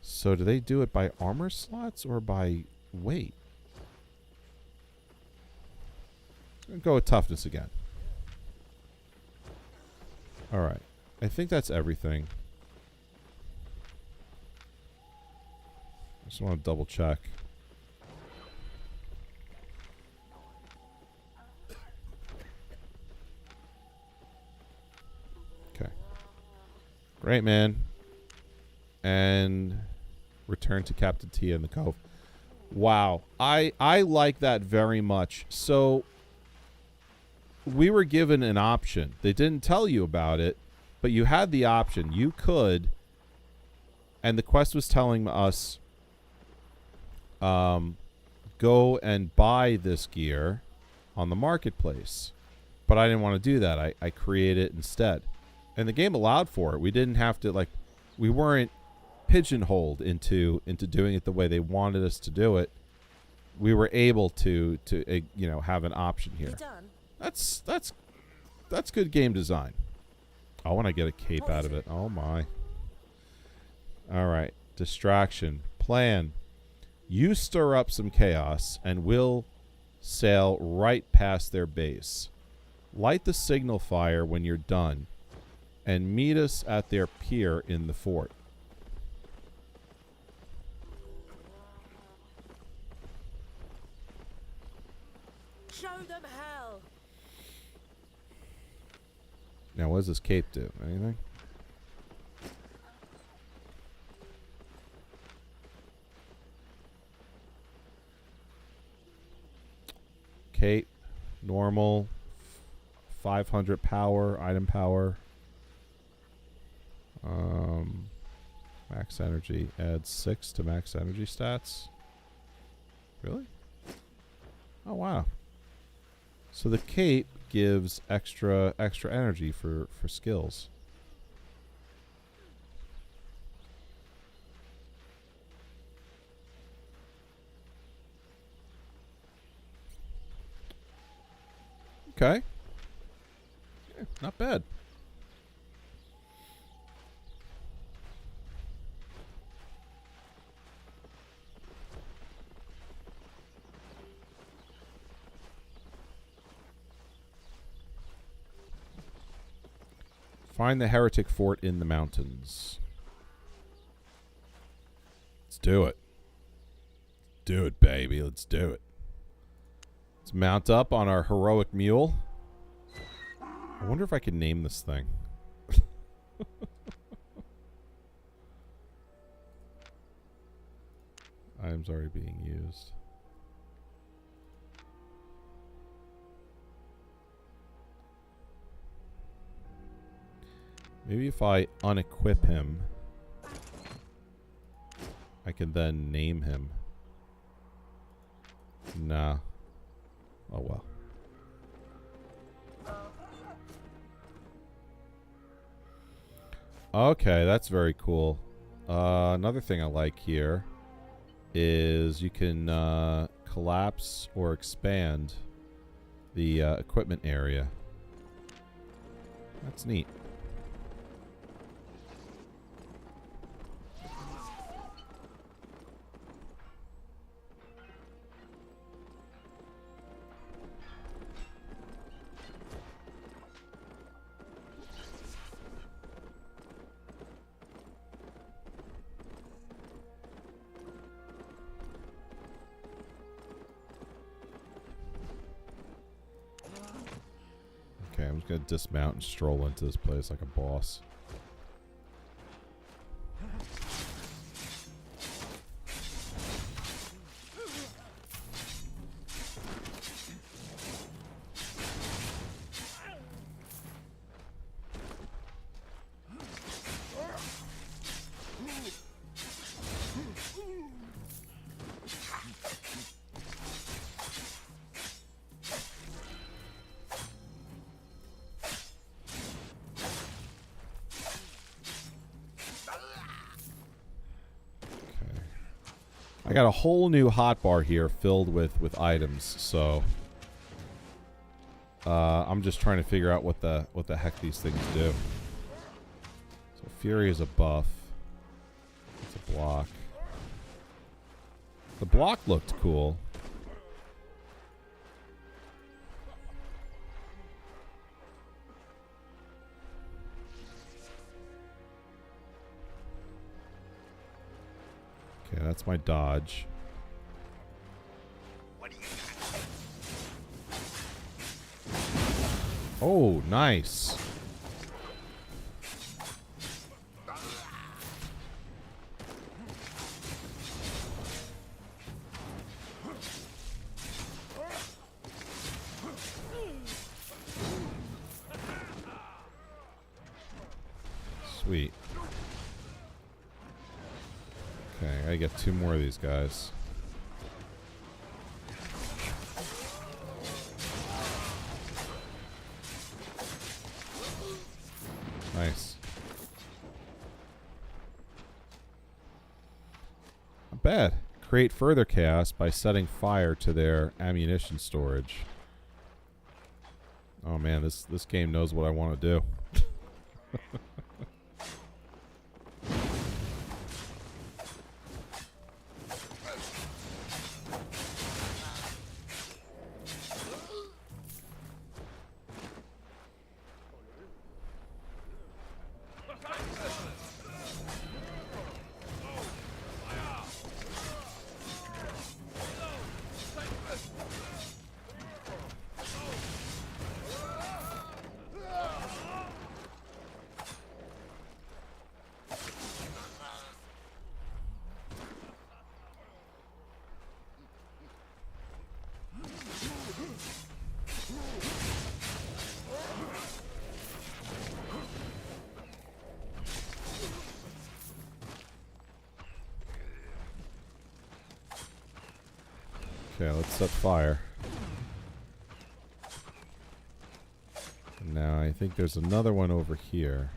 So do they do it by armor slots or by weight? I'm gonna go with toughness again. Alright. I think that's everything. I just want to double check. Okay. Great, man. And return to Captain Tia in the Cove. Wow. I like that very much. So we were given an option. They didn't tell you about it, but you had the option. You could, and the quest was telling us, go and buy this gear on the marketplace. But I didn't want to do that. I created it instead. And the game allowed for it. We didn't have to, like, we weren't pigeonholed into doing it the way they wanted us to do it. We were able to you know, have an option here. That's good game design. I want to get a cape out of it. Oh my. All right. Distraction. Plan. You stir up some chaos and we'll sail right past their base. Light the signal fire when you're done and meet us at their pier in the fort. Show them hell. Now, what does this cape do? Anything? Cape, normal, 500 power, item power. Max energy adds 6 to max energy stats. Really? Oh wow. So the cape gives extra energy for skills. Okay. Yeah, not bad. Find the heretic fort in the mountains. Let's do it. do it, baby. Let's do it. Let's mount up on our heroic mule. I wonder if I can name this thing. Items already being used. Maybe if I unequip him, I can then name him. Nah. Oh well. Okay, that's very cool. Another thing I like here is you can collapse or expand the equipment area. That's neat. Okay, I'm just gonna dismount and stroll into this place like a boss. I got a whole new hotbar here filled with items, so I'm just trying to figure out what the heck these things do. So Fury is a buff. It's a block. The block looked cool. Okay, that's my dodge. Oh, nice. Sweet. Okay, I gotta get 2 more of these guys. Nice. Not bad. Create further chaos by setting fire to their ammunition storage. Oh man, this game knows what I want to do. Okay, let's set fire. Now, I think there's another one over here.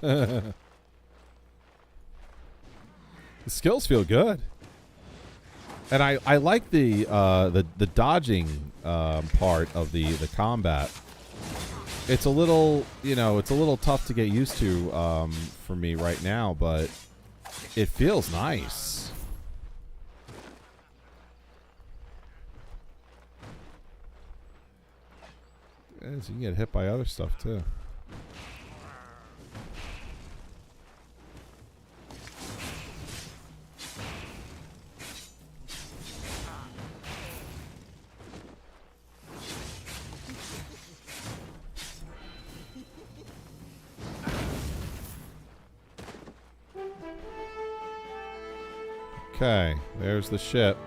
The skills feel good. And I like the dodging part of the combat. It's a little, it's a little tough to get used to for me right now, but it feels nice. So you can get hit by other stuff too. Okay, there's the ship.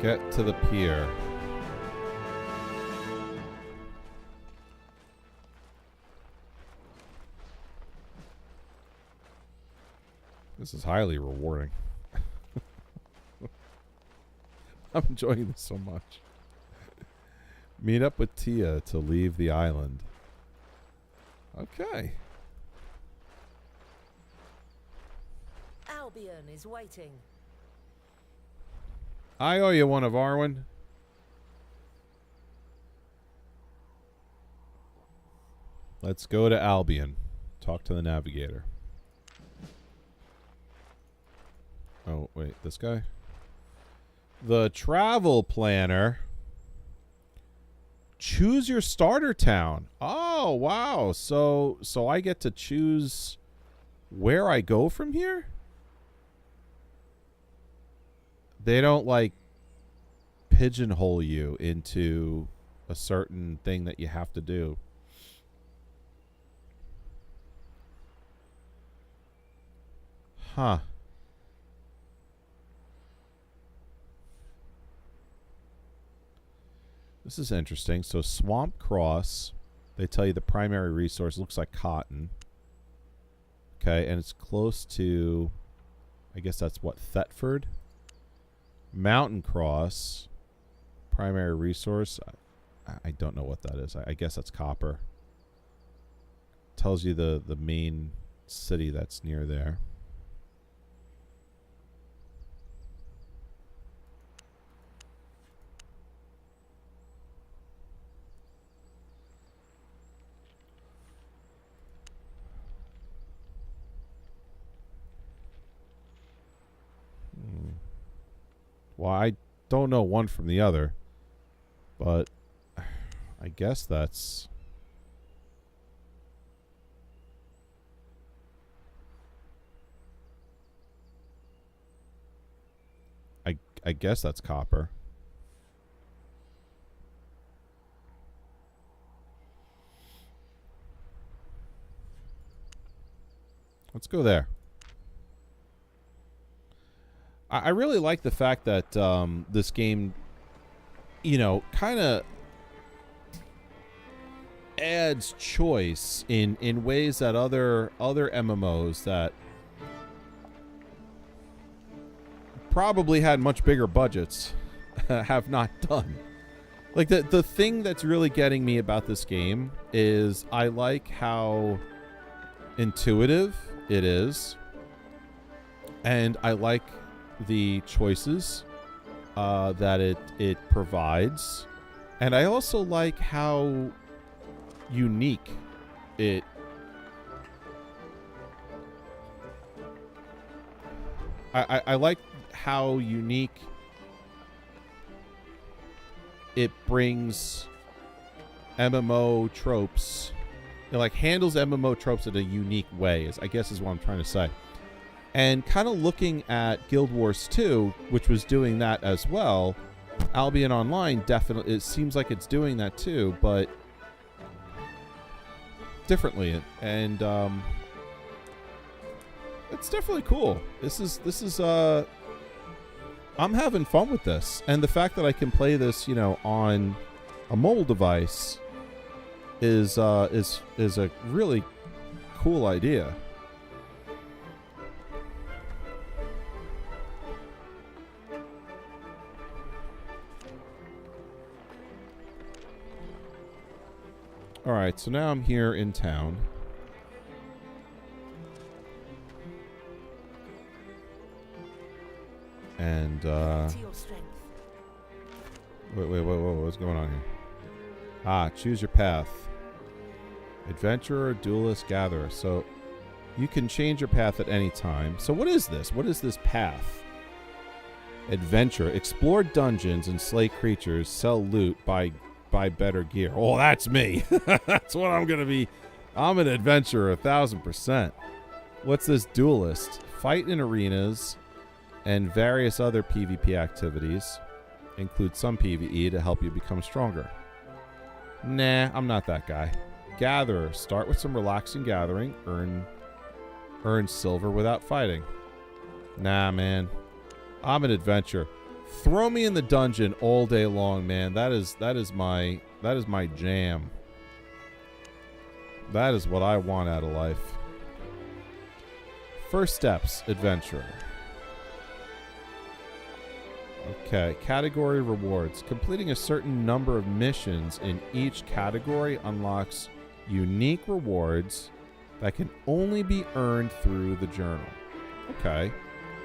Get to the pier. This is highly rewarding. I'm enjoying this so much. Meet up with Tia to leave the island. Okay. Albion is waiting. I owe you one of Arwen. Let's go to Albion. Talk to the navigator. Oh, wait, this guy? The travel planner. Choose your starter town. Oh, wow. So I get to choose where I go from here? They don't, like, pigeonhole you into a certain thing that you have to do. Huh. This is interesting. So Swamp Cross, they tell you the primary resource looks like cotton. Okay, and it's close to, I guess that's what, Thetford? Mountain Cross, primary resource. I don't know what that is. I guess that's copper. Tells you the main city that's near there. Well, I don't know one from the other, but I guess that's... I guess that's copper. Let's go there. I really like the fact that this game, you know, kind of adds choice in ways that other MMOs that probably had much bigger budgets have not done. Like the thing that's really getting me about this game is I like how intuitive it is, and I like the choices that it provides, and I also like how unique it I like how unique it brings MMO tropes. It like handles MMO tropes in a unique way, I guess is what I'm trying to say. And kind of looking at Guild Wars 2, which was doing that as well, Albion Online definitely, it seems like it's doing that too, but differently. And it's definitely cool. This is I'm having fun with this. And the fact that I can play this, you know, on a mobile device is a really cool idea. All right, so now I'm here in town. And wait, what's going on here? Ah, choose your path. Adventurer, duelist, gatherer. So you can change your path at any time. So what is this? What is this path? Adventure. Explore dungeons and slay creatures. Sell loot. Buy buy better gear. Oh, that's me. That's what I'm gonna be. I'm an adventurer, 1000%. What's this duelist? Fight in arenas and various other PvP activities. Include some PvE to help you become stronger. Nah, I'm not that guy. Gatherer. Start with some relaxing gathering. Earn silver without fighting. Nah, man. I'm an adventurer. Throw me in the dungeon all day long, man. That is my jam. That is what I want out of life. First steps, adventurer. Okay, category rewards. Completing a certain number of missions in each category unlocks unique rewards that can only be earned through the journal. Okay,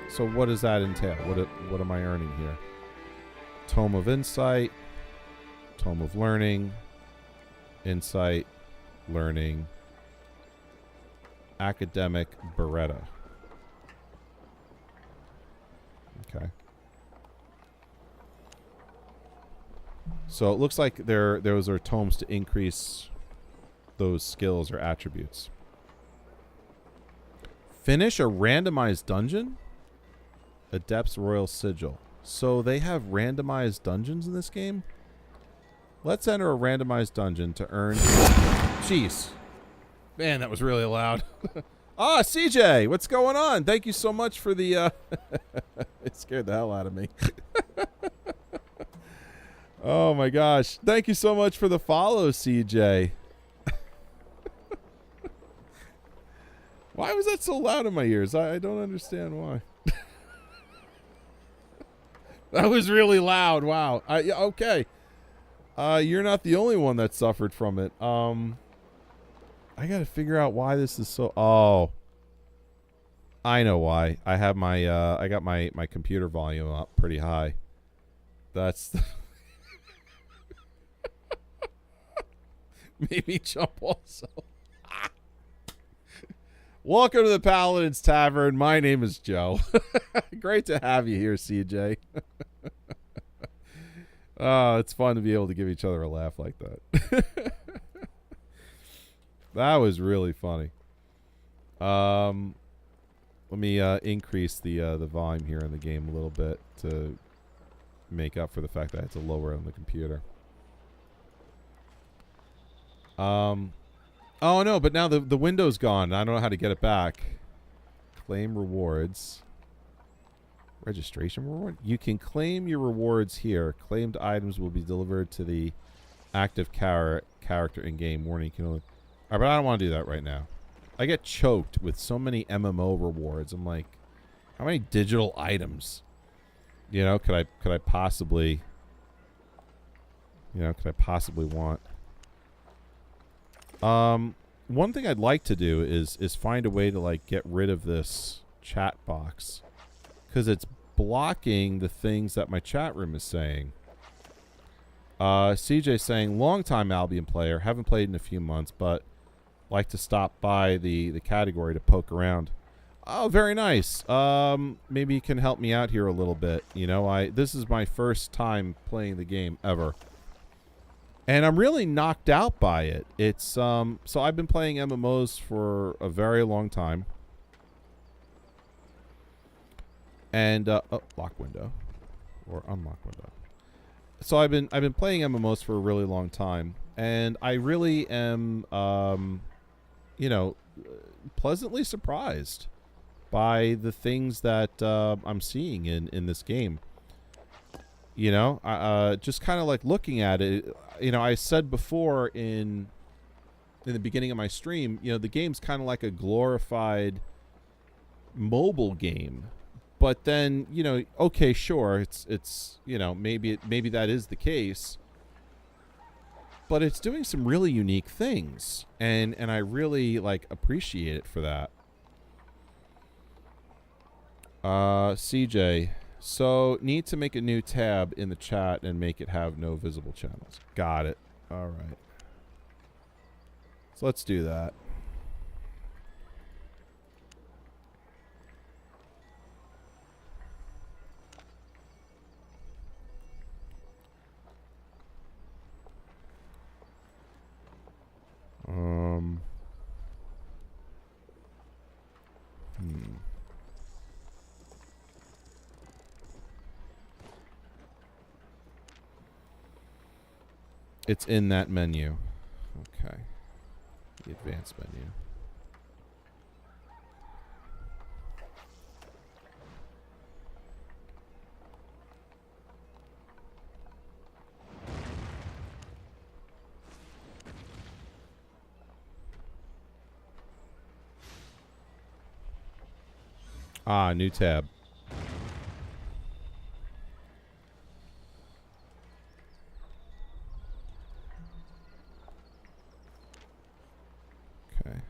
so what does that entail? What am I earning here? Tome of Insight, Tome of Learning, Insight, Learning, Academic Beretta. Okay. So it looks like those are tomes to increase those skills or attributes. Finish a randomized dungeon? Adept's Royal Sigil. So they have randomized dungeons in this game? Let's enter a randomized dungeon to earn... Jeez. Man, that was really loud. CJ, what's going on? Thank you so much for the... It scared the hell out of me. Oh my gosh. Thank you so much for the follow, CJ. Why was that so loud in my ears? I don't understand why. That was really loud. Wow. Okay. You're not the only one that suffered from it. I got to figure out why this is so... Oh. I know why. I have my... I got my computer volume up pretty high. That's... Maybe jump also. Welcome to the Paladin's Tavern. My name is Joe. Great to have you here, CJ. Oh, it's fun to be able to give each other a laugh like that. That was really funny. Let me increase the volume here in the game a little bit to make up for the fact that I had to lower it on the computer. Oh no, but now the window's gone. I don't know how to get it back. Claim rewards. Registration reward? You can claim your rewards here. Claimed items will be delivered to the active character in-game. Warning, you can only... Alright, but I don't want to do that right now. I get choked with so many MMO rewards. I'm like, how many digital items? You know, could I possibly... You know, could I possibly want... One thing I'd like to do is find a way to like get rid of this chat box because it's blocking the things that my chat room is saying. CJ saying, long time Albion player, haven't played in a few months, but like to stop by the category to poke around. Oh, very nice. Maybe you can help me out here a little bit. You know, this is my first time playing the game ever. And I'm really knocked out by it. It's so I've been playing MMOs for a very long time. And lock window or unlock window. So I've been playing MMOs for a really long time, and I really am you know, pleasantly surprised by the things that I'm seeing in this game. You know, just kind of like looking at it. You know, I said before in the beginning of my stream, you know, the game's kind of like a glorified mobile game. But then, you know, okay, sure, it's you know, maybe that is the case. But it's doing some really unique things, and I really like appreciate it for that. CJ, so need to make a new tab in the chat and make it have no visible channels. Got it. All right. So let's do that. It's in that menu. Okay. The advanced menu. Ah, new tab. Okay.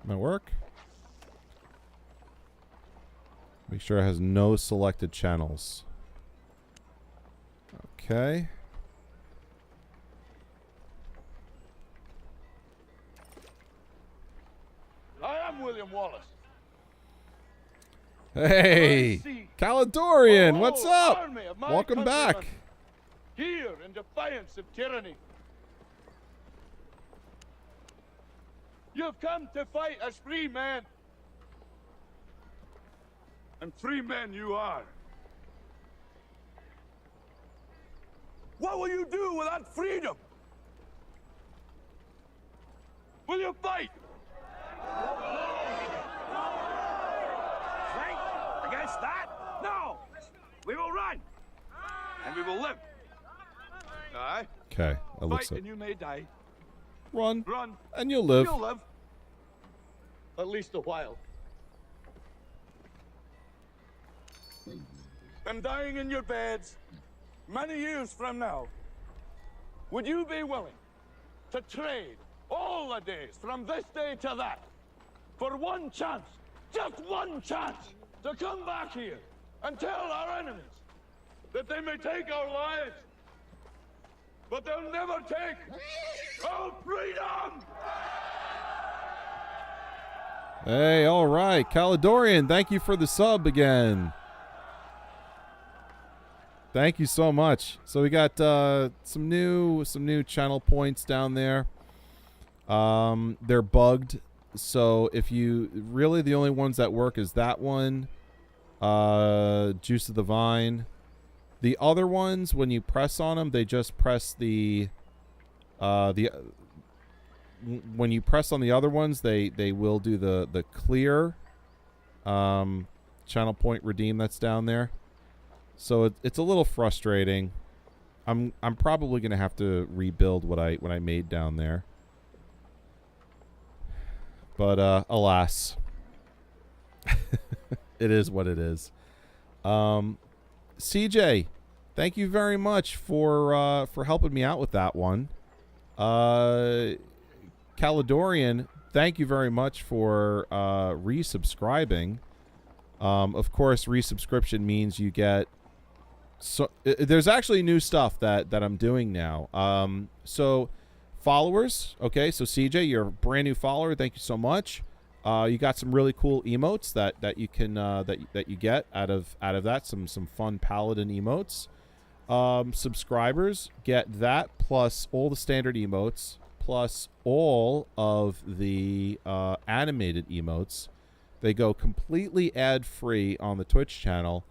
My work. Make sure it has no selected channels. Okay. I am William Wallace. Hey, Caledorian, what's up? Welcome back. Here in defiance of tyranny. You've come to fight as free men. And free men you are. What will you do without freedom? Will you fight? Fight against that? No! We will run! And we will live. Aye? Okay, that looks Fight it. and you may die. Run, Run. and you'll live. You'll live. At least a while. And dying in your beds many years from now, would you be willing to trade all the days from this day to that for one chance, just one chance, to come back here and tell our enemies that they may take our lives, but they'll never take our freedom? Hey, all right, Caledorian, thank you for the sub again. Thank you so much. So we got some new channel points down there. They're bugged, so if you really, the only ones that work is that one, Juice of the Vine. The other ones, when you press on them, they just press the when you press on the other ones, they will do the clear channel point redeem that's down there. So it's a little frustrating. I'm probably gonna have to rebuild what I made down there. But alas, it is what it is. CJ, thank you very much for helping me out with that one. Caledorian, thank you very much for resubscribing. Of course, resubscription means you get. So there's actually new stuff that I'm doing now. So followers, okay. So CJ, you're a brand new follower. Thank you so much. You got some really cool emotes that you can that you get out of that. Some fun paladin emotes. Subscribers get that plus all the standard emotes plus all of the animated emotes. They go completely ad-free on the Twitch channel.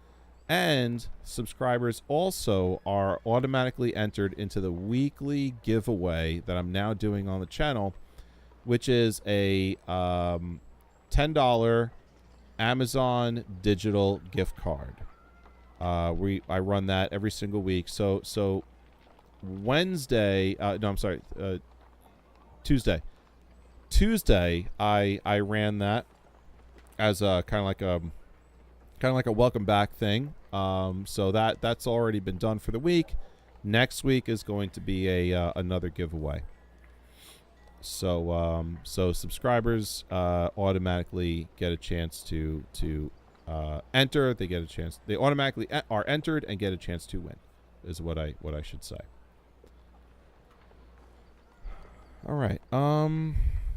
And subscribers also are automatically entered into the weekly giveaway that I'm now doing on the channel, which is a $10 Amazon digital gift card. I run that every single week. So Wednesday, Tuesday I ran that as a kind of like a welcome back thing. So that's already been done for the week. Next week is going to be another giveaway. So subscribers automatically get a chance to enter. They get a chance. They automatically are entered and get a chance to win. Is what I should say. All right.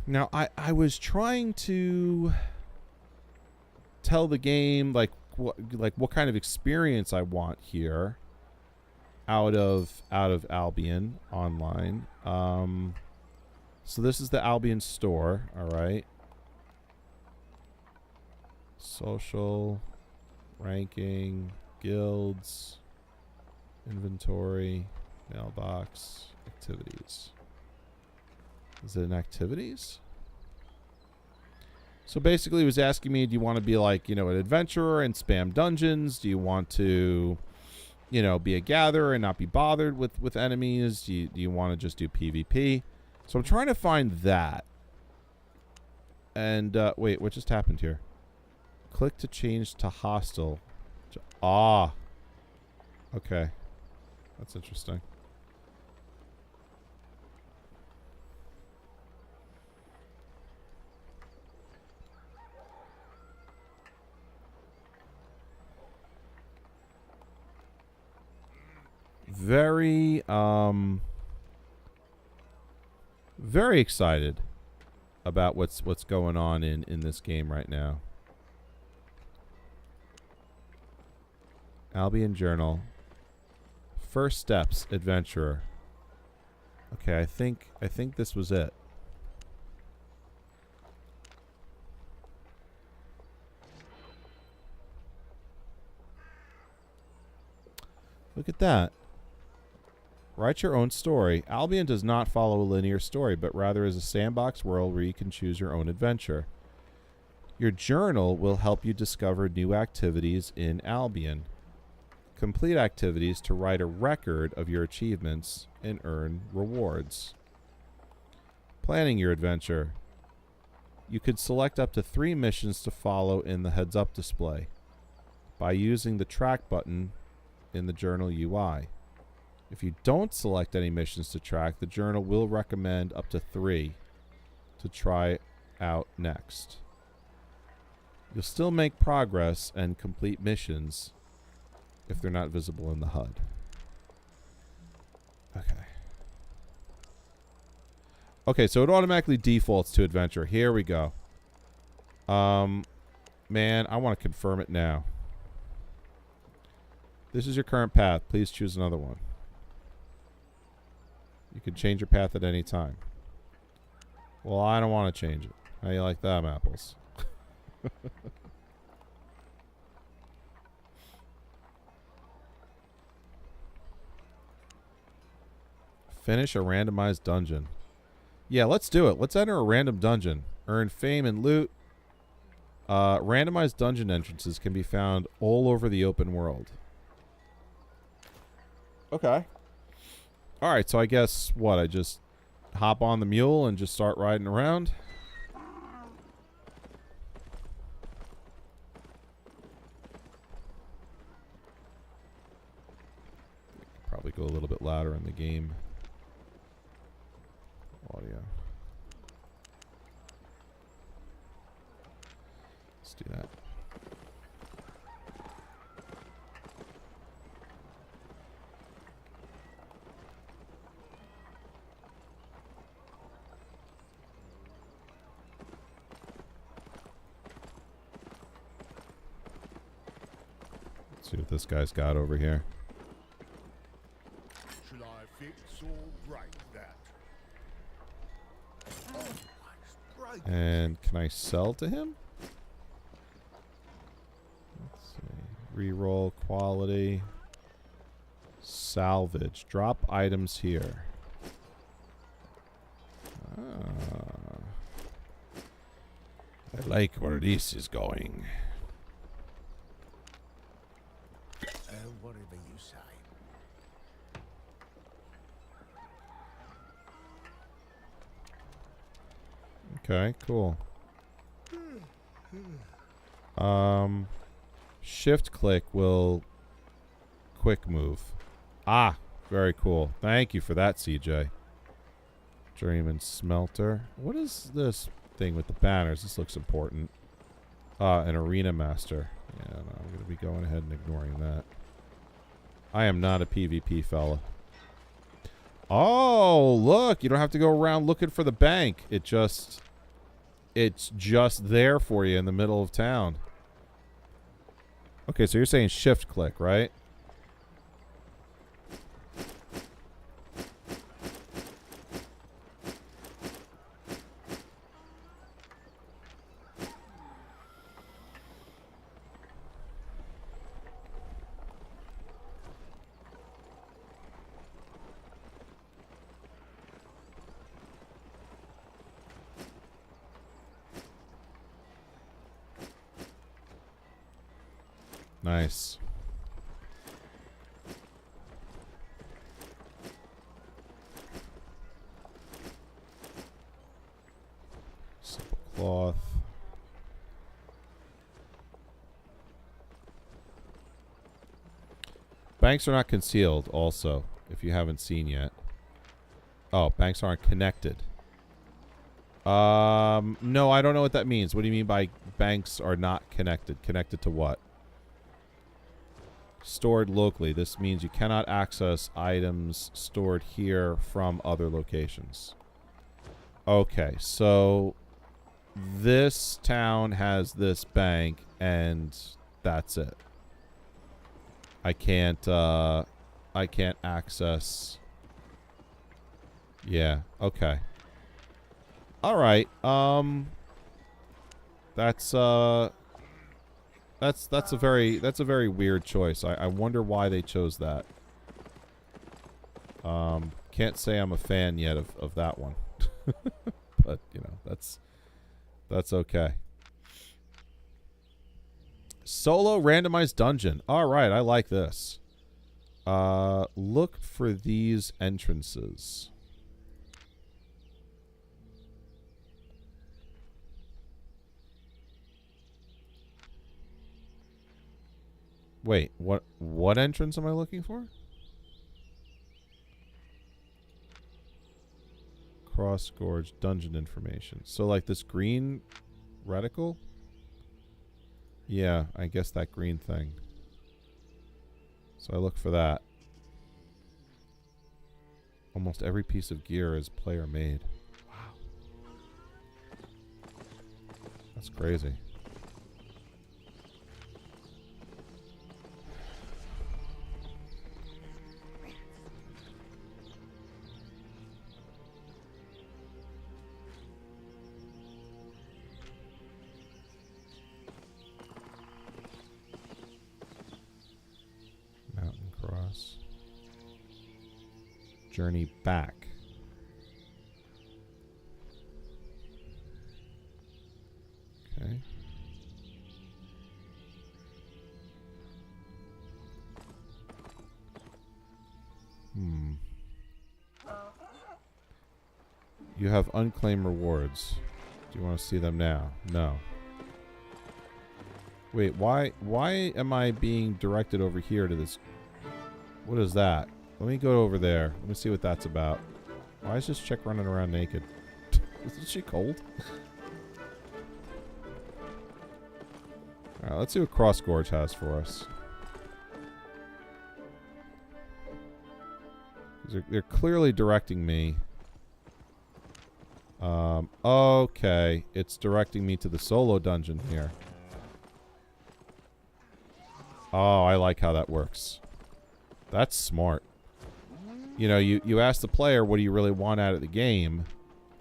Now, I was trying to tell the game what kind of experience I want here out of Albion online. So this is the Albion store, all right. Social, ranking, guilds, inventory, mailbox, activities. Is it in activities? So basically, it was asking me, do you want to be like, an adventurer and spam dungeons? Do you want to, be a gatherer and not be bothered with enemies? Do you want to just do PvP? So I'm trying to find that. And, wait, what just happened here? Click to change to hostile. Ah. Okay. That's interesting. Very excited about what's going on in this game right now. Albion Journal. First steps, adventurer. Okay, I think this was it. Look at that. Write your own story. Albion does not follow a linear story, but rather is a sandbox world where you can choose your own adventure. Your journal will help you discover new activities in Albion. Complete activities to write a record of your achievements and earn rewards. Planning your adventure. You could select up to 3 missions to follow in the heads-up display by using the track button in the journal UI. If you don't select any missions to track, the journal will recommend up to 3 to try out next. You'll still make progress and complete missions if they're not visible in the HUD. Okay. Okay, so it automatically defaults to adventure. Here we go. Man, I want to confirm it now. This is your current path. Please choose another one. You can change your path at any time. Well, I don't want to change it. How you like them apples? Finish a randomized dungeon. Yeah, let's do it. Let's enter a random dungeon. Earn fame and loot. Randomized dungeon entrances can be found all over the open world. Okay. All right, so I guess, what, I just hop on the mule and just start riding around? Probably go a little bit louder in the game audio. Let's do that. See what this guy's got over here. Should I fix or break that? And can I sell to him? Let's see. Reroll quality. Salvage. Drop items here. Ah. I like where this is going. Whatever you say. Okay, cool. Shift click will quick move. Ah, very cool. Thank you for that, CJ. Journeyman Smelter. What is this thing with the banners? This looks important. An Arena Master. Yeah, no, I'm going to be going ahead and ignoring that. I am not a PvP fella. Oh, look. You don't have to go around looking for the bank. It just it's just there for you in the middle of town. Okay, so you're saying shift click, right? Nice. Simple cloth. Banks are not concealed also, if you haven't seen yet. Oh, banks aren't connected. No, I don't know what that means. What do you mean by banks are not connected? Connected to what? Stored locally. This means you cannot access items stored here from other locations. Okay, so this town has this bank, and that's it. I can't access. Yeah, okay. All right. That's a very weird choice. I wonder why they chose that. Can't say I'm a fan yet of that one. But, you know, that's okay. Solo randomized dungeon. All right, I like this. Look for these entrances. Wait, what entrance am I looking for? Cross Gorge dungeon information. So like this green reticle? Yeah, I guess that green thing. So I look for that. Almost every piece of gear is player made. Wow. That's crazy. Journey back. Okay. You have unclaimed rewards. Do you want to see them now? No. Wait, why am I being directed over here to this? What is that? Let me go over there. Let me see what that's about. Why is this chick running around naked? Isn't she cold? Alright, let's see what Cross Gorge has for us. They're clearly directing me. Okay. It's directing me to the solo dungeon here. Oh, I like how that works. That's smart. You know, you ask the player, what do you really want out of the game?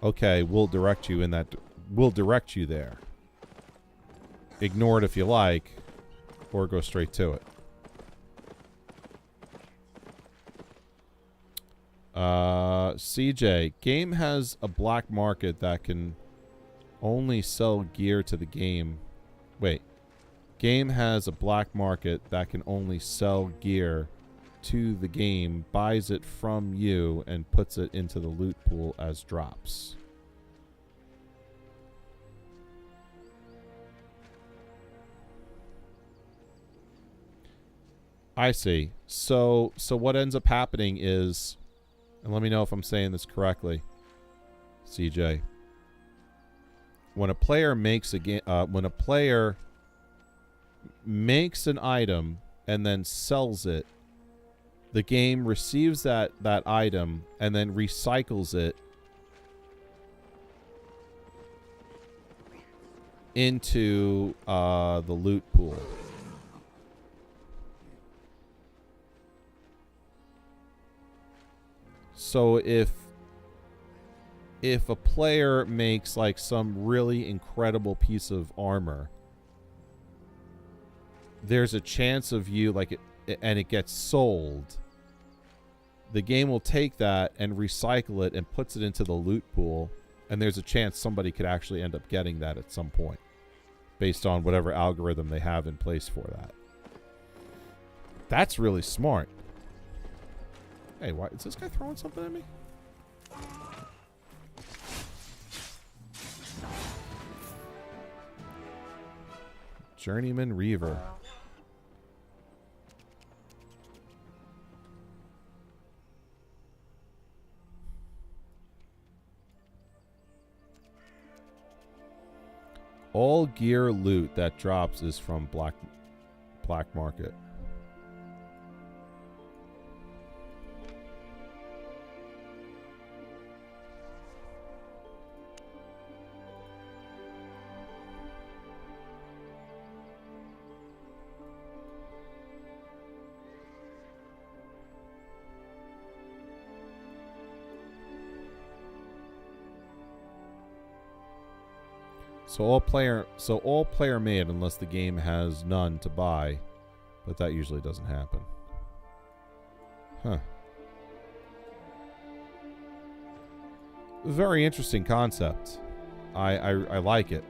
Okay, we'll direct you in that. We'll direct you there. Ignore it if you like, or go straight to it. CJ, game has a black market that can only sell gear to the game. Wait. Game has a black market that can only sell gear to the game, buys it from you, and puts it into the loot pool as drops. I see. So what ends up happening is, and let me know if I'm saying this correctly, CJ. When a player makes a game, when a player makes an item and then sells it, the game receives that item and then recycles it into the loot pool. So if a player makes like some really incredible piece of armor, there's a chance of you like it, and it gets sold. The game will take that and recycle it and puts it into the loot pool, and there's a chance somebody could actually end up getting that at some point based on whatever algorithm they have in place for that. That's really smart. Hey, why is this guy throwing something at me? Journeyman Reaver. All gear loot that drops is from black market. So all player made unless the game has none to buy, but that usually doesn't happen. Huh. Very interesting concept. I like it.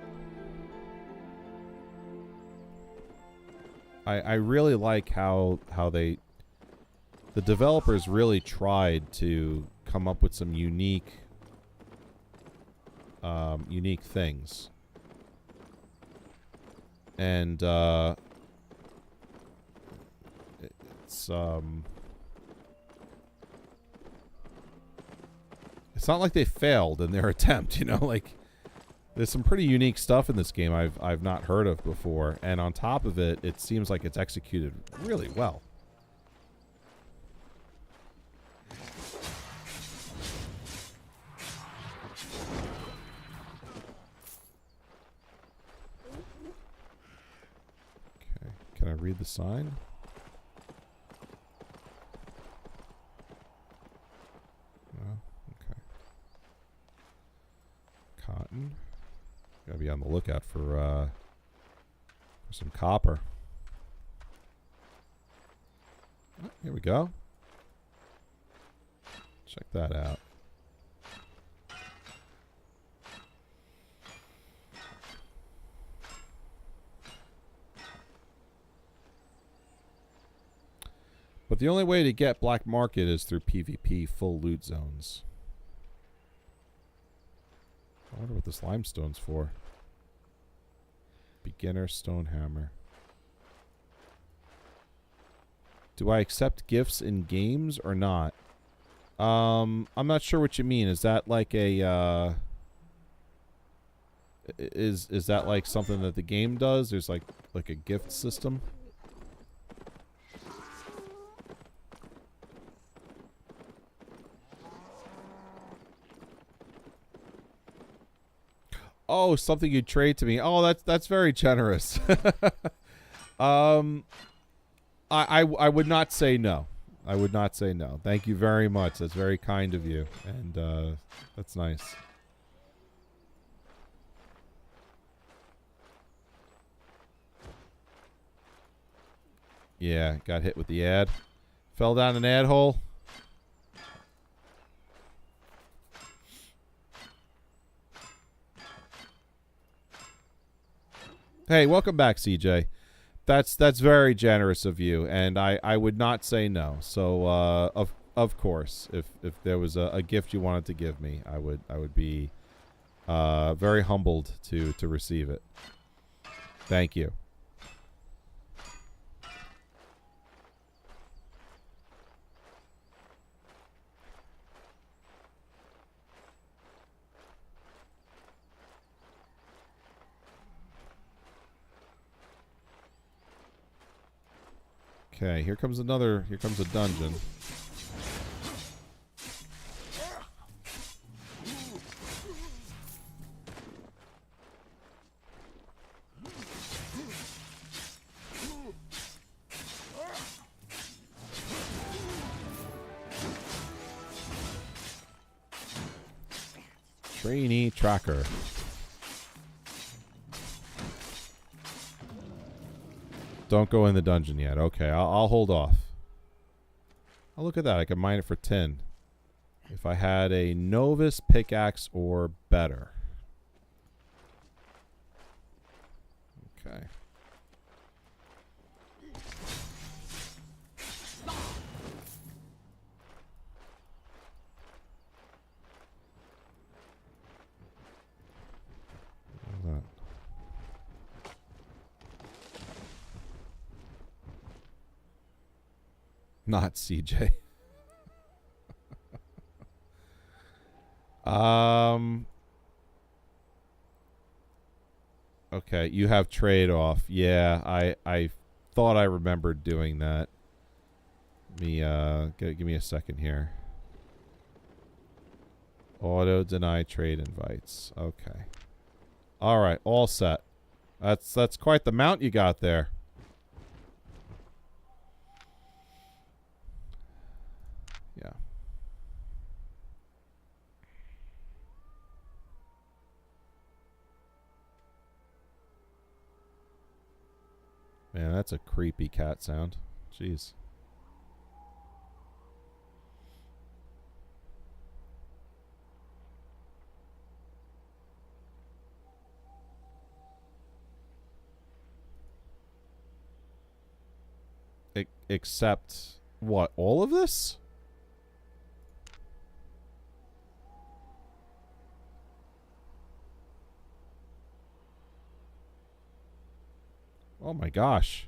I really like how the developers really tried to come up with some unique things. And it's not like they failed in their attempt, you know, like there's some pretty unique stuff in this game I've not heard of before, and on top of it, it seems like it's executed really well. Can I read the sign? No? Okay. Cotton. Gotta be on the lookout for some copper. Oh, here we go. Check that out. But the only way to get black market is through PvP full loot zones. I wonder what this limestone's for. Beginner stone hammer. Do I accept gifts in games or not? I'm not sure what you mean. Is that like a is that like something that the game does? There's like a gift system? Oh, something you'd trade to me. Oh, that's very generous. I would not say no. I would not say no. Thank you very much. That's very kind of you, and that's nice. Yeah, got hit with the ad. Fell down an ad hole. Hey, welcome back, CJ. That's very generous of you, and I would not say no. So of course, if there was a gift you wanted to give me, I would be very humbled to receive it. Thank you. Okay, here comes a dungeon. Trainee tracker. Don't go in the dungeon yet. Okay, I'll hold off. Oh, look at that. I can mine it for 10. If I had a novice pickaxe or better. Okay. That. Not CJ. Okay, you have trade off. Yeah, I thought I remembered doing that. Give me a second here. Auto deny trade invites. Okay. All right, all set. That's quite the mount you got there. Yeah. Man, that's a creepy cat sound. Jeez. Except what? All of this? Oh my gosh.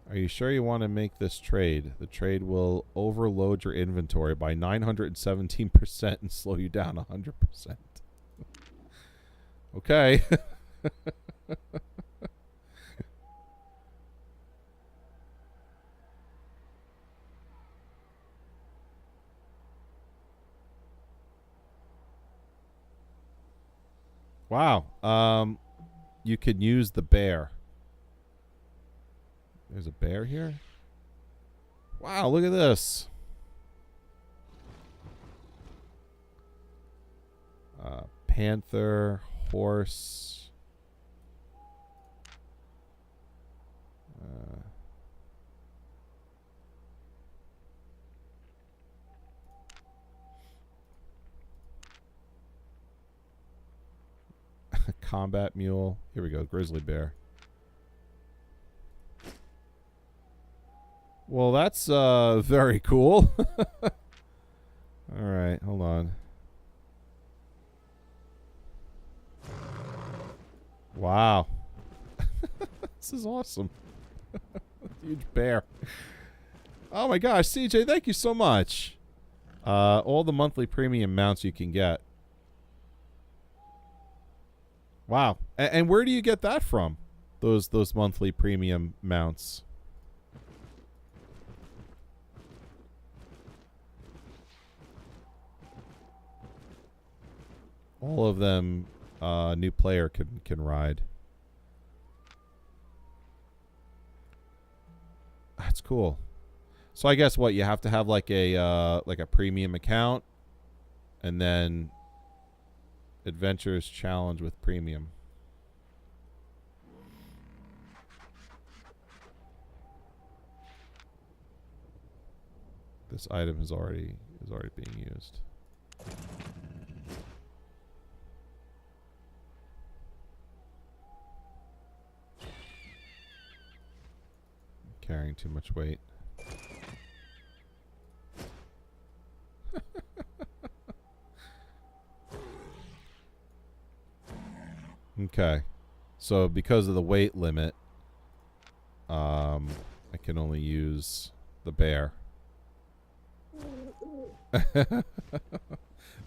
Are you sure you want to make this trade? The trade will overload your inventory by 917% and slow you down 100%. Okay. Wow. You can use the bear. There's a bear here? Wow, look at this. Panther, horse. Combat mule. Here we go, grizzly bear. Well, that's very cool. All right, hold on. Wow. This is awesome. Huge bear. Oh my gosh, CJ, thank you so much. All the monthly premium mounts you can get. Wow. And where do you get that from? Those monthly premium mounts. All of them new player can ride. That's cool. So I guess what you have to have like a premium account, and then Adventures Challenge with premium. This item is already being used. Carrying too much weight. Okay. So because of the weight limit, I can only use the bear.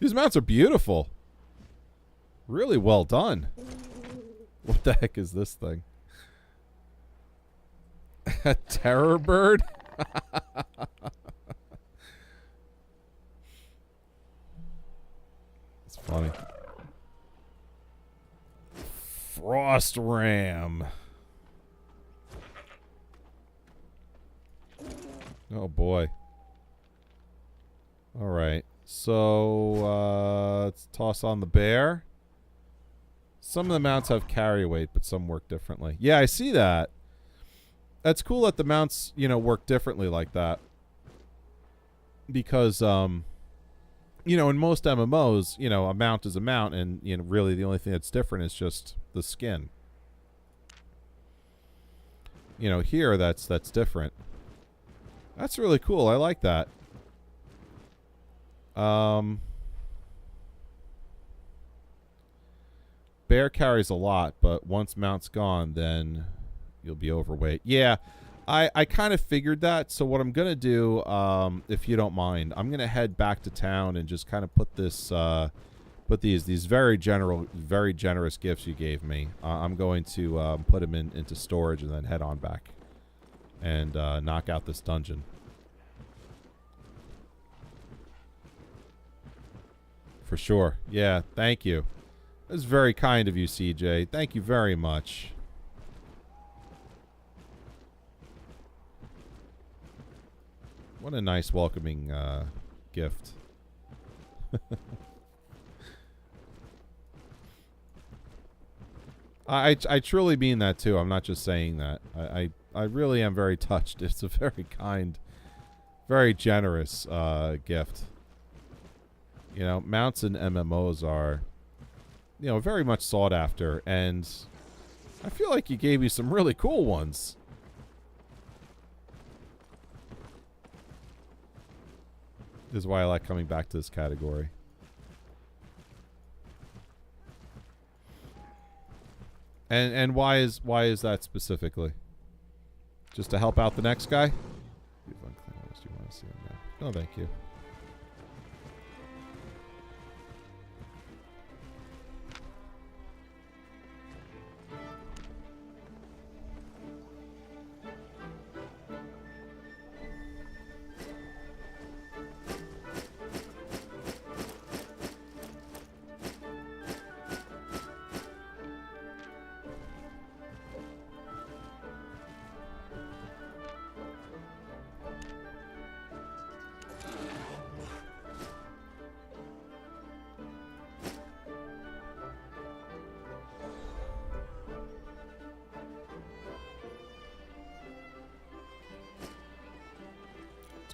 These mounts are beautiful. Really well done. What the heck is this thing? A terror bird? It's funny. Frost ram. Oh boy. All right. So let's toss on the bear. Some of the mounts have carry weight, but some work differently. Yeah, I see that. That's cool that the mounts, you know, work differently like that. Because, you know, in most MMOs, you know, a mount is a mount, and, you know, really the only thing that's different is just the skin. You know, here that's different. That's really cool. I like that. Bear carries a lot, but once mount's gone, then you'll be overweight. Yeah, I kind of figured that. So what I'm gonna do, if you don't mind, I'm gonna head back to town and just kind of put this, put these very generous gifts you gave me. I'm going to put them into storage and then head on back and knock out this dungeon. For sure. Yeah, thank you. That's very kind of you, CJ. Thank you very much. What a nice welcoming gift. I truly mean that too. I'm not just saying that. I really am very touched. It's a very kind, very generous gift. You know, mounts in MMOs are, you know, very much sought after, and I feel like you gave me some really cool ones. This is why I like coming back to this category. And why is that specifically? Just to help out the next guy? Do you want to see him now? No, thank you.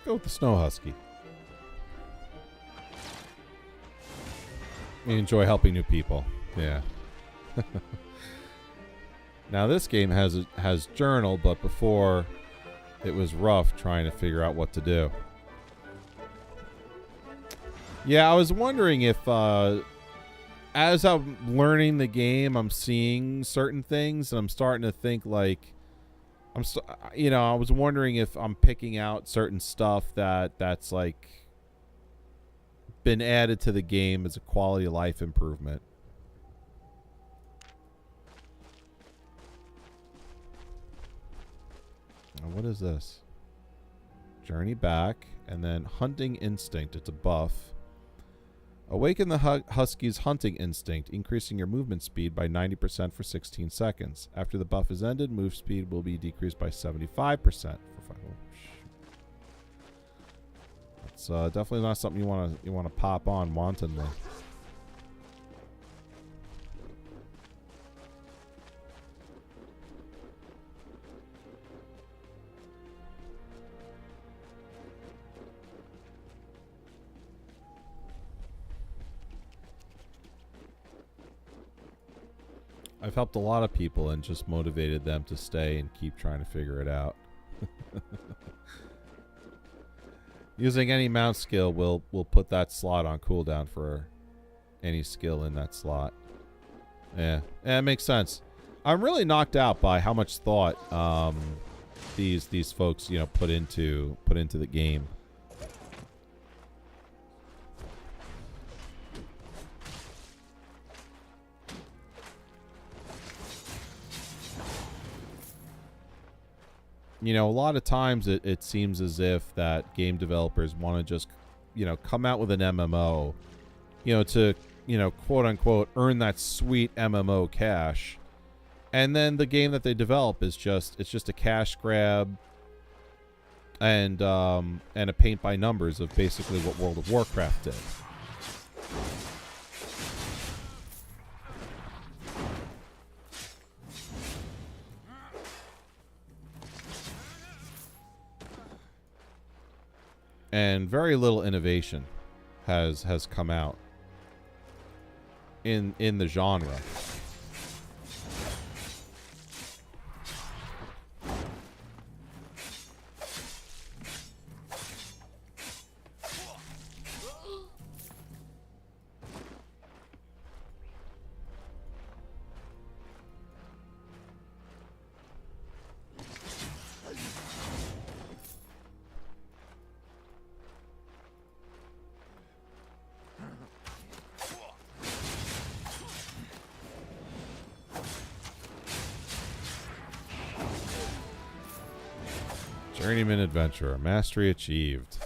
Go with the Snow Husky. We enjoy helping new people. Yeah. Now this game has journal, but before it was rough trying to figure out what to do. Yeah, I was wondering if as I'm learning the game, I'm seeing certain things, and I'm starting to think like you know, I was wondering if I'm picking out certain stuff that's like been added to the game as a quality of life improvement. Now, what is this? Journey back, and then hunting instinct. It's a buff. Awaken the Husky's hunting instinct, increasing your movement speed by 90% for 16 seconds. After the buff is ended, move speed will be decreased by 75% for 5. That's definitely not something you want to pop on wantonly. I've helped a lot of people and just motivated them to stay and keep trying to figure it out. Using any mount skill will put that slot on cooldown for any skill in that slot. Yeah, it makes sense. I'm really knocked out by how much thought these folks, you know, put into the game. You know, a lot of times it seems as if that game developers want to just, you know, come out with an MMO, you know, to, you know, quote unquote, earn that sweet MMO cash. And then the game that they develop is just, it's just a cash grab and a paint by numbers of basically what World of Warcraft did. And very little innovation has come out in the genre. Journeyman Adventurer. Mastery achieved.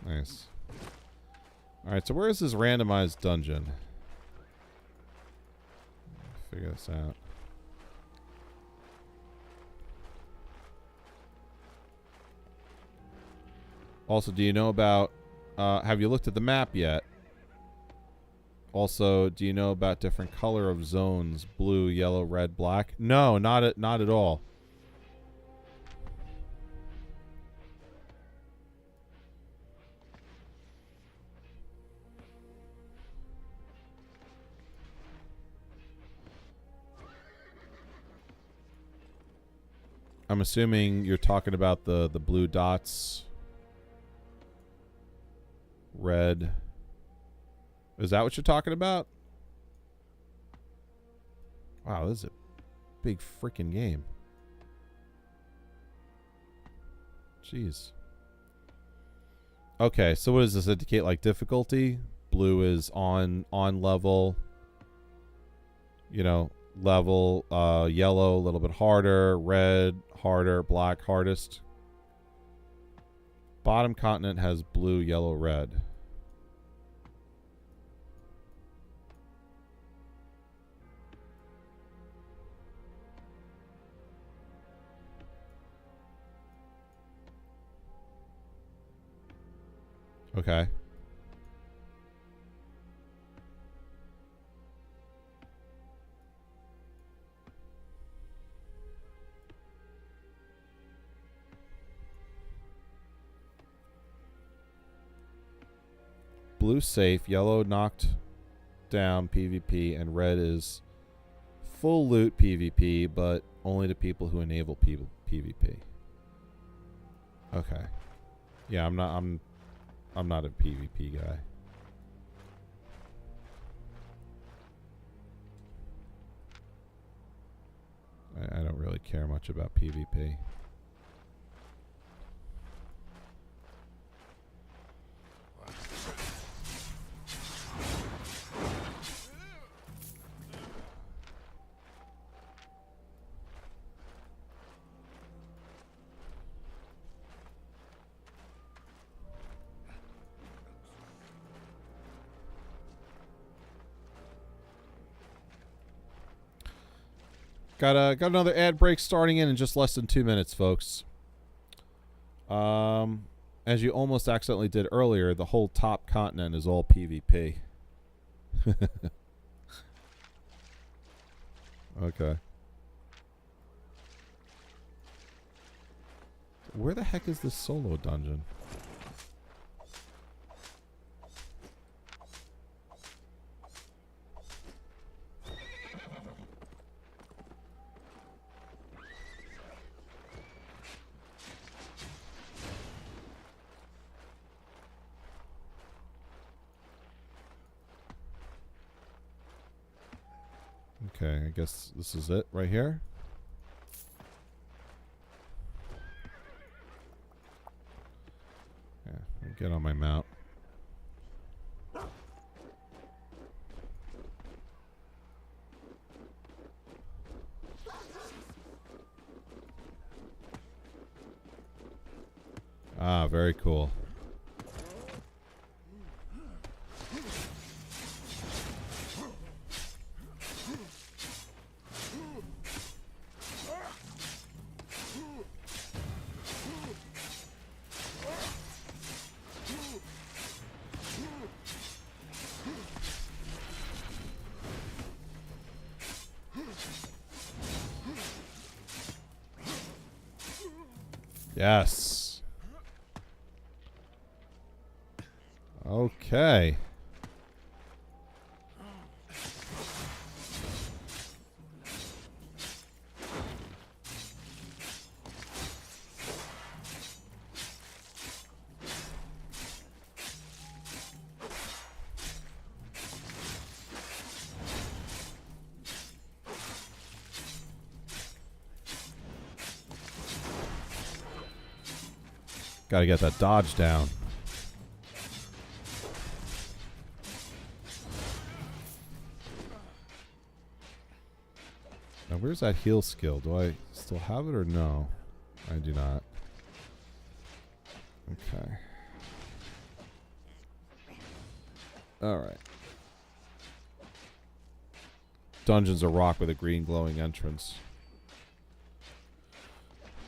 Nice. Alright, so where is this randomized dungeon? Figure this out. Also, do you know about... have you looked at the map yet? Also, do you know about different color of zones? Blue, yellow, red, black? No, not at all. I'm assuming you're talking about the blue dots. Red. Is that what you're talking about? Wow, this is a big freaking game. Jeez. Okay, so what does this indicate? Like difficulty? Blue is on level. You know, level. Yellow, a little bit harder. Red, harder. Black, hardest. Bottom continent has blue, yellow, red. Okay. Blue safe, yellow knocked down PvP, and red is full loot PvP, but only to people who enable PvP. Okay. Yeah, I'm not a PvP guy. I don't really care much about PvP. Got another ad break starting in just less than 2 minutes, folks. As you almost accidentally did earlier, the whole top continent is all PvP. Okay. Where the heck is this solo dungeon? Okay, I guess this is it right here. Yeah, I'll get on my mount. Ah, very cool. Yes. Okay. Gotta get that dodge down. Now, where's that heal skill? Do I still have it or no? I do not. Okay. Alright. Dungeon's a rock with a green glowing entrance.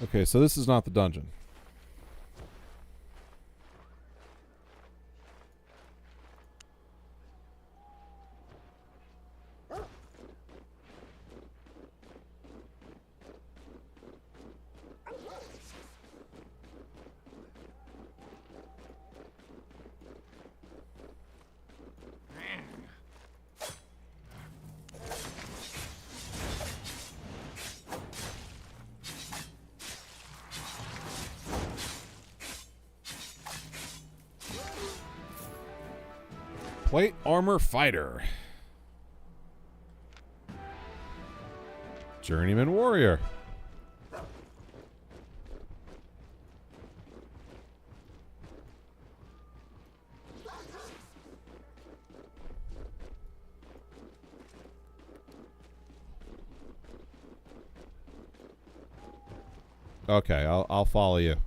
Okay, so this is not the dungeon. Plate armor fighter. Journeyman warrior. Okay, I'll follow you.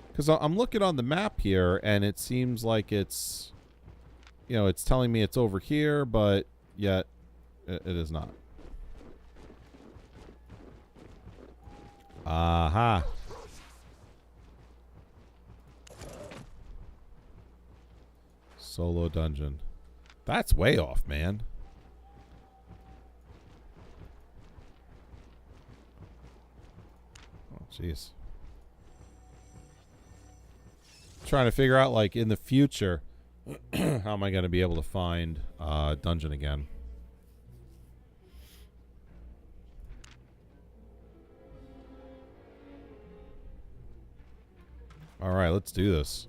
Because I'm looking on the map here, and it seems like it's, you know, it's telling me it's over here, but yet it is not. Aha. Solo dungeon. That's way off, man. Oh, jeez. Trying to figure out, like, in the future, how am I going to be able to find dungeon again? All right, let's do this.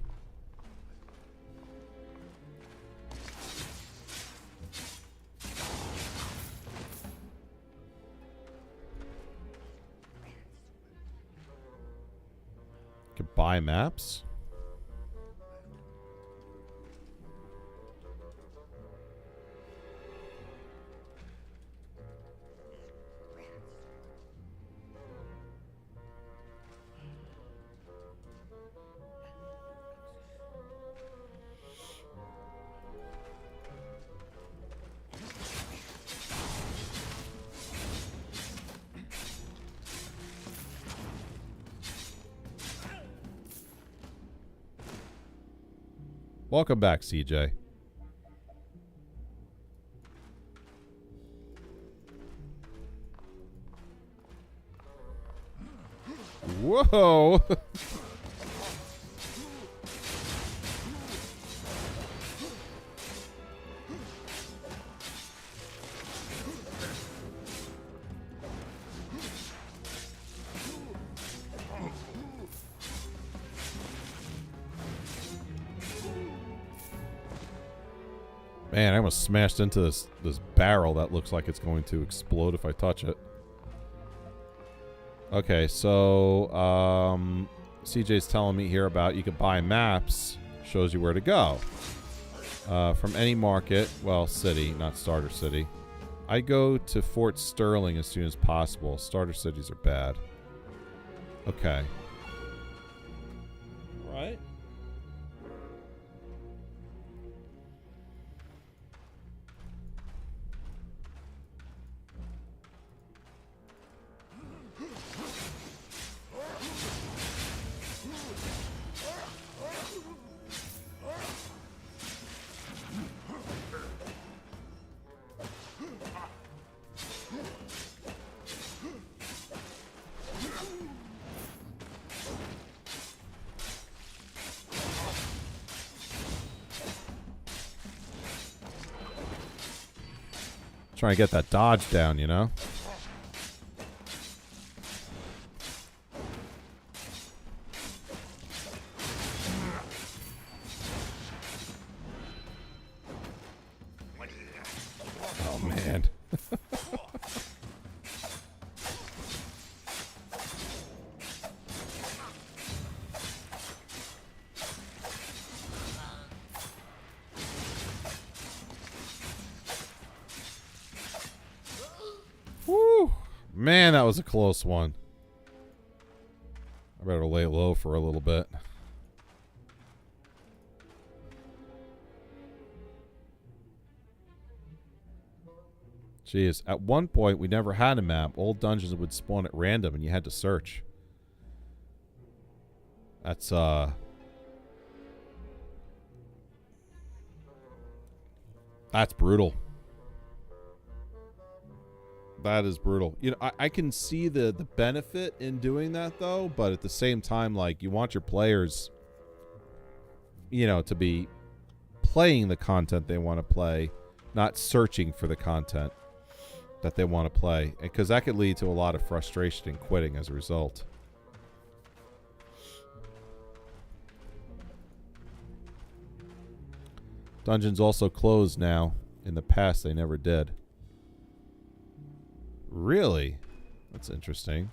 Could buy maps. Welcome back, CJ. Whoa! Man, I almost smashed into this barrel that looks like it's going to explode if I touch it. Okay, so CJ's telling me here about you could buy maps. Shows you where to go. From any market, well, city, not starter city. I go to Fort Sterling as soon as possible. Starter cities are bad. Okay. Right. Trying to get that dodge down, you know? Oh, man. Woo! Man, that was a close one. I better lay low for a little bit. Jeez, at one point we never had a map. Old dungeons would spawn at random and you had to search. That's brutal. That is brutal. You know, I can see the benefit in doing that though, but at the same time, like, you want your players, you know, to be playing the content they want to play, not searching for the content that they want to play, because that could lead to a lot of frustration and quitting as a result. Dungeons also close now. In the past, they never did. Really? That's interesting.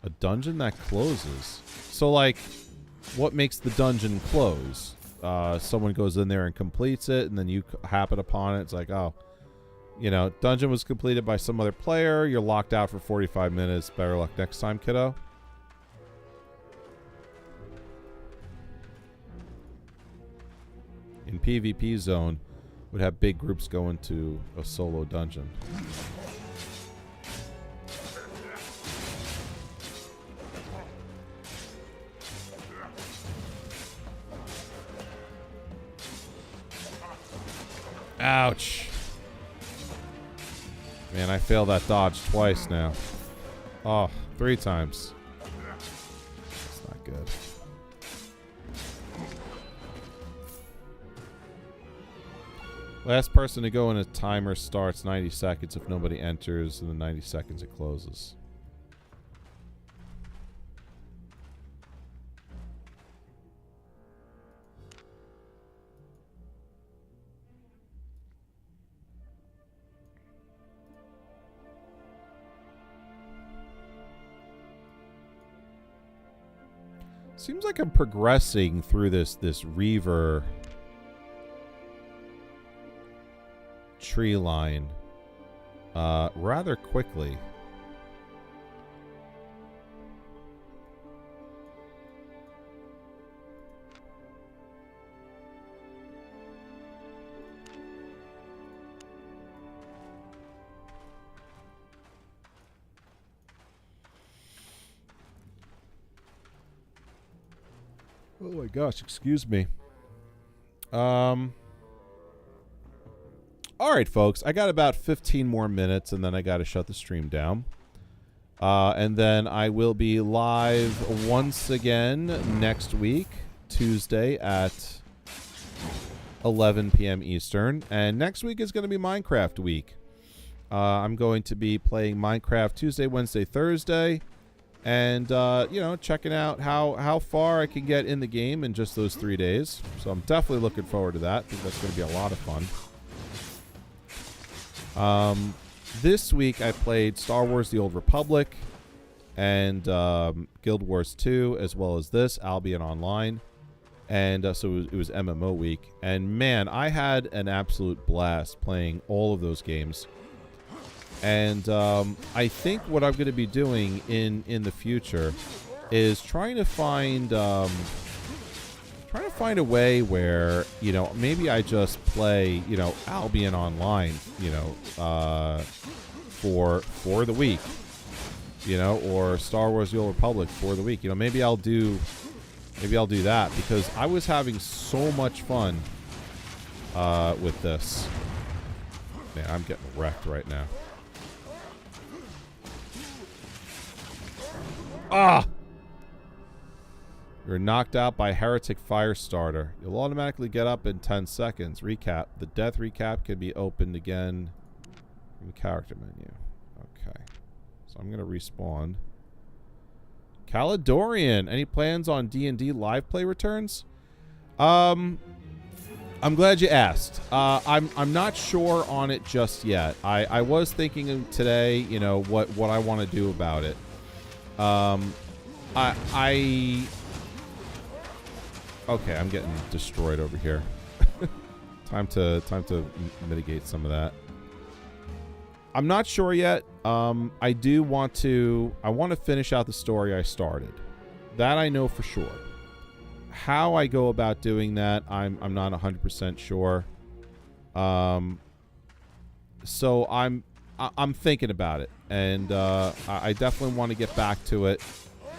A dungeon that closes. So, like, what makes the dungeon close? Someone goes in there and completes it, and then you happen upon it. It's like, oh, you know, dungeon was completed by some other player. You're locked out for 45 minutes. Better luck next time, kiddo. In PvP zone, would have big groups go into a solo dungeon. Ouch. Man, I failed that dodge twice now. Oh, 3 times. That's not good. Last person to go in a timer starts 90 seconds. If nobody enters, in the 90 seconds it closes. Seems like I'm progressing through this Reaver tree line rather quickly. Oh my gosh, excuse me. All right, folks. I got about 15 more minutes, and then I got to shut the stream down. And then I will be live once again next week, Tuesday at 11 p.m. Eastern. And next week is going to be Minecraft week. I'm going to be playing Minecraft Tuesday, Wednesday, Thursday. And, you know, checking out how far I can get in the game in just those 3 days. So I'm definitely looking forward to that. I think that's going to be a lot of fun. This week I played Star Wars The Old Republic and Guild Wars 2, as well as this, Albion Online. And so it was MMO week. And, man, I had an absolute blast playing all of those games. And I think what I'm going to be doing in the future is trying to find a way where, you know, maybe I just play, you know, Albion Online, you know, for the week, you know, or Star Wars: The Old Republic for the week. You know, maybe I'll do that, because I was having so much fun with this. Man, I'm getting wrecked right now. Ah! You're knocked out by Heretic Firestarter. You'll automatically get up in 10 seconds. Recap. The death recap can be opened again From the character menu. Okay. So I'm going to respawn. Caledorian. Any plans on D&D live play returns? I'm glad you asked. I'm not sure on it just yet. I was thinking today, you know, what I want to do about it. Okay, I'm getting destroyed over here. time to mitigate some of that. I'm not sure yet. I want to finish out the story I started. That I know for sure. How I go about doing that, I'm not 100% sure. So I'm thinking about it, and I definitely want to get back to it.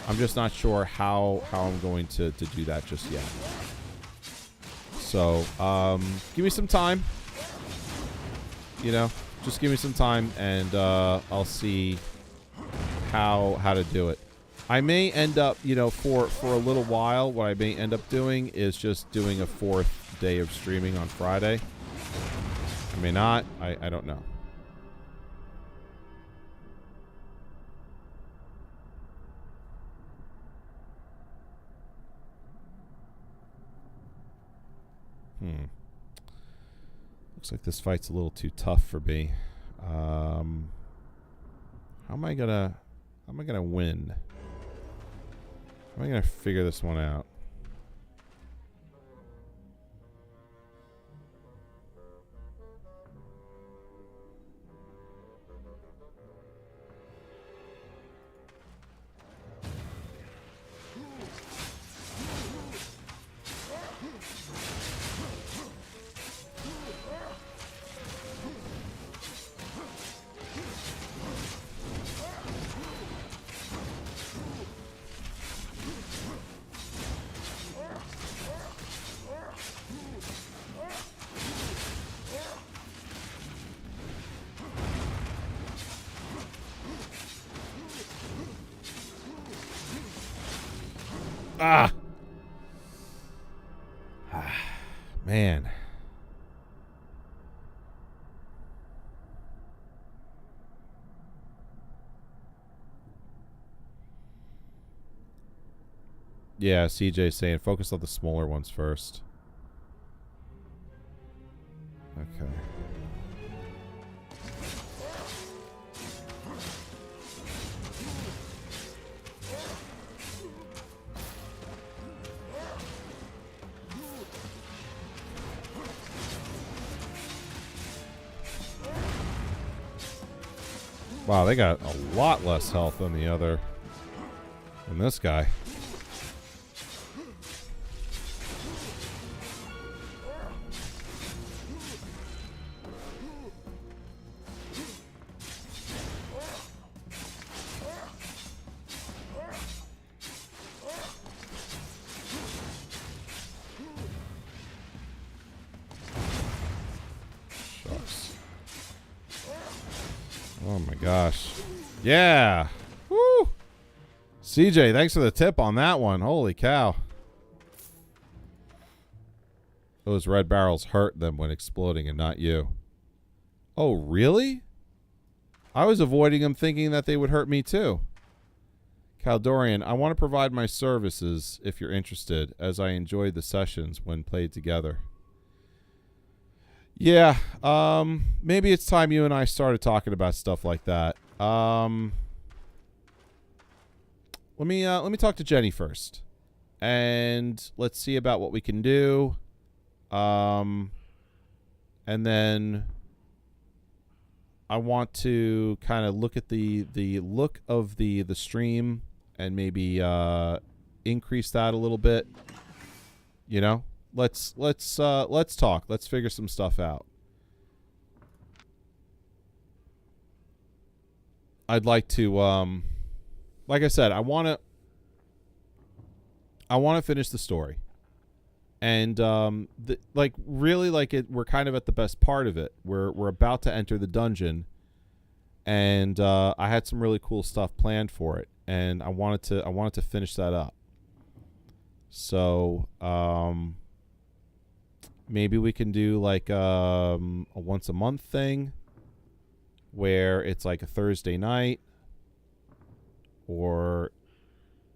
I'm just not sure how I'm going to do that just yet. So give me some time. You know, just give me some time, and I'll see how to do it. I may end up, you know, for a little while, what I may end up doing is just doing a 4th day of streaming on Friday. I may not. I don't know. Looks like this fight's a little too tough for me. How am I gonna win? How am I gonna figure this one out? Ah! Man. Yeah, CJ saying focus on the smaller ones first. Okay. Wow, they got a lot less health than than this guy. Oh my gosh. Yeah. Woo. CJ, thanks for the tip on that one. Holy cow. Those red barrels hurt them when exploding and not you. Oh, really? I was avoiding them thinking that they would hurt me too. Caldorian, I want to provide my services if you're interested, as I enjoyed the sessions when played together. Yeah, maybe it's time you and I started talking about stuff like that. Let me talk to Jenny first, and let's see about what we can do. And then I want to kind of look at the look of the stream and maybe increase that a little bit. You know? Let's talk. Let's figure some stuff out. I'd like to like I said, I want to finish the story. And we're kind of at the best part of it. We're about to enter the dungeon, and I had some really cool stuff planned for it, and I wanted to finish that up. So, maybe we can do like a once a month thing, where it's like a Thursday night, or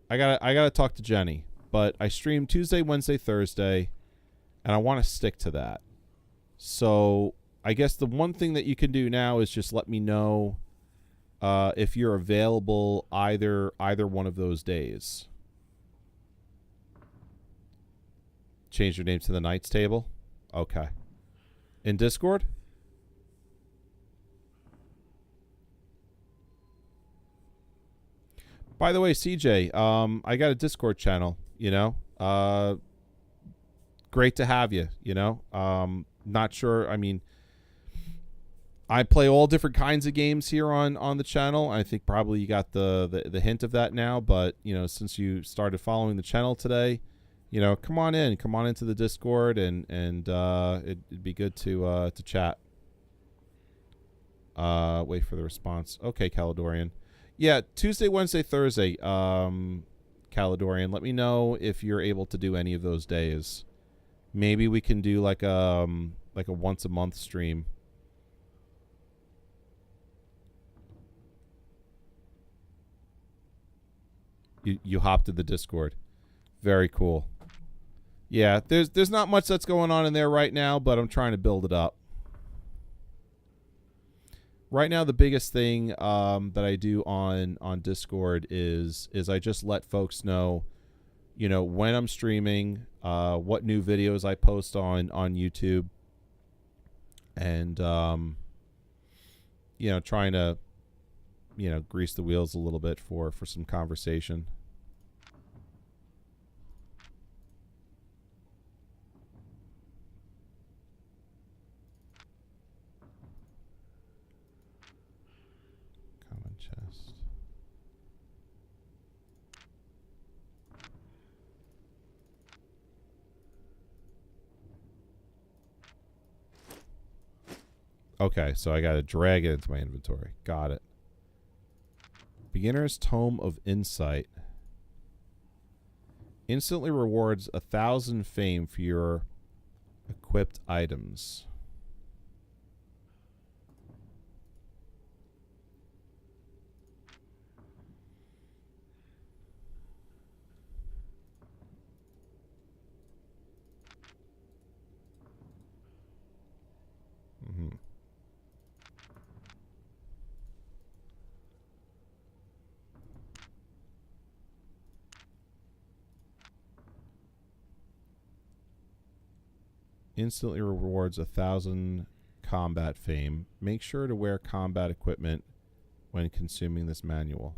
I gotta talk to Jenny. But I stream Tuesday, Wednesday, Thursday, and I want to stick to that. So I guess the one thing that you can do now is just let me know if you're available either one of those days. Change your name to the Knights table? Okay. In Discord? By the way, CJ, I got a Discord channel, you know. Great to have you, you know. Not sure, I mean, I play all different kinds of games here on the channel. I think probably you got the hint of that now, but, you know, since you started following the channel today, you know, come on into the Discord, and it'd be good to chat. Wait for the response. Okay, Caledorian. Yeah, Tuesday, Wednesday, Thursday, Caledorian. Let me know if you're able to do any of those days. Maybe we can do like a once a month stream. You hopped to the Discord. Very cool. Yeah, there's not much that's going on in there right now, but I'm trying to build it up. Right now, the biggest thing that I do on Discord is I just let folks know, you know, when I'm streaming, what new videos I post on YouTube, and you know, trying to, you know, grease the wheels a little bit for some conversation. Common chest. Okay, so I got to drag it into my inventory. Got it. Beginner's Tome of Insight. Instantly rewards 1,000 fame for your equipped items. Mm-hmm. Instantly rewards 1,000 combat fame. Make sure to wear combat equipment when consuming this manual.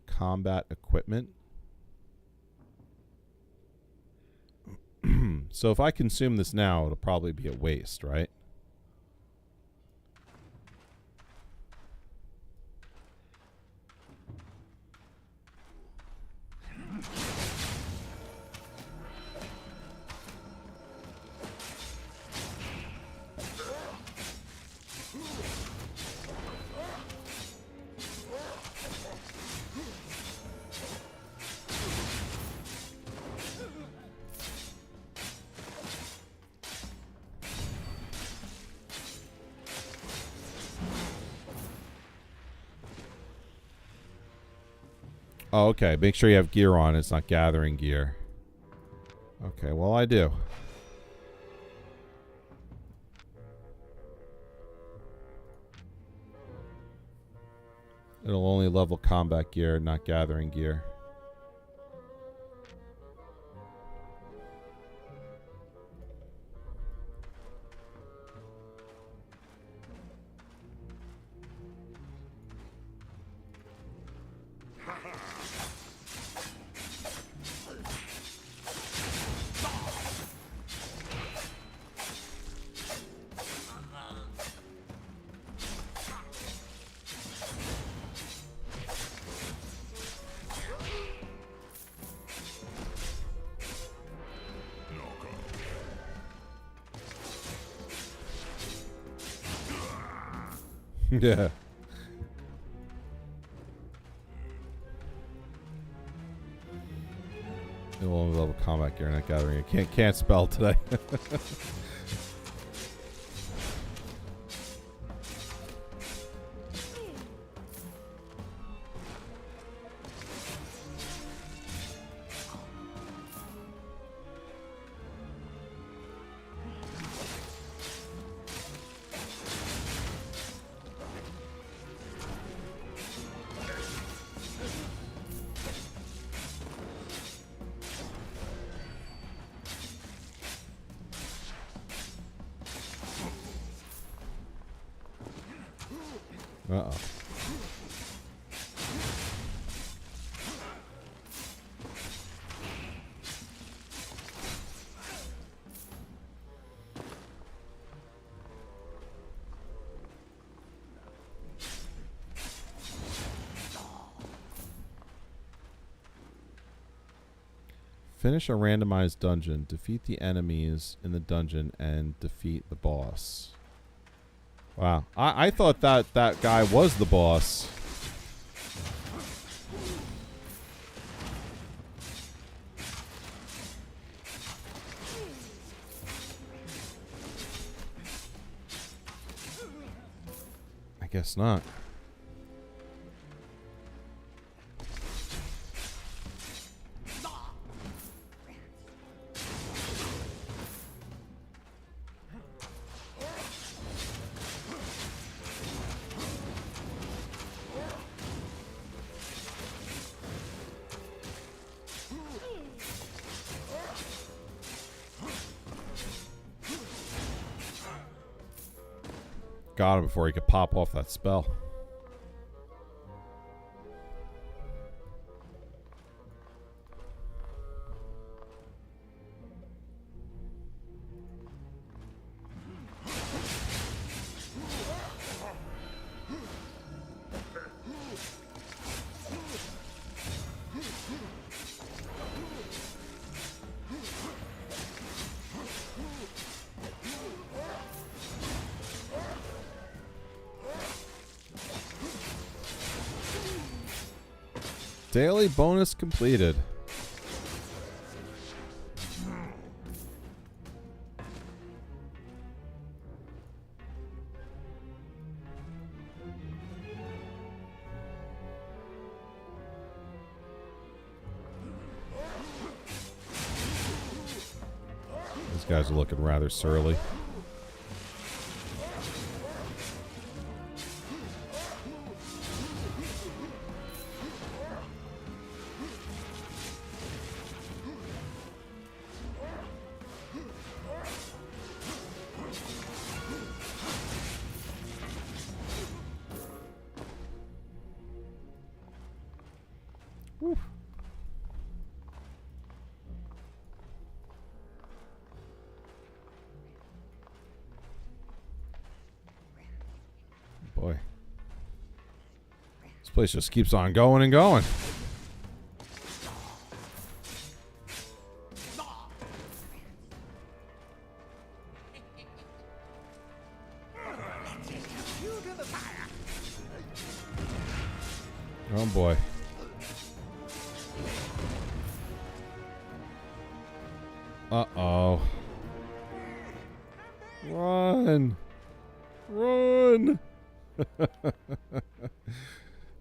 Combat equipment. So if I consume this now, it'll probably be a waste, right? Oh, okay. Make sure you have gear on. It's not gathering gear. Okay, well, I do. It'll only level combat gear, not gathering gear. Yeah. It will only level combat gear, not gathering. I can't spell today. Uh-oh. Finish a randomized dungeon. Defeat the enemies in the dungeon and defeat the boss. Wow. I thought that guy was the boss. I guess not. Got him before he could pop off that spell. Daily bonus completed. These guys are looking rather surly. Boy. This place just keeps on going and going. Oh boy. Uh-oh. Run! Run!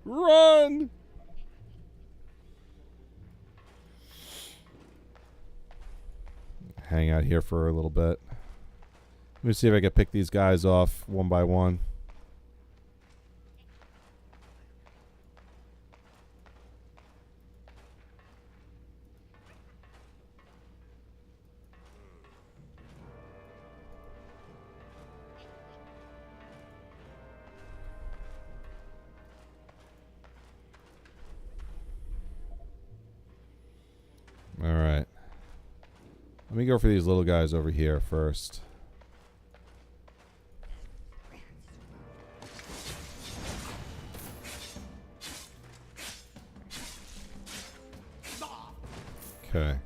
Run! Hang out here for a little bit. Let me see if I can pick these guys off one by one. All right. Let me go for these little guys over here first. Okay.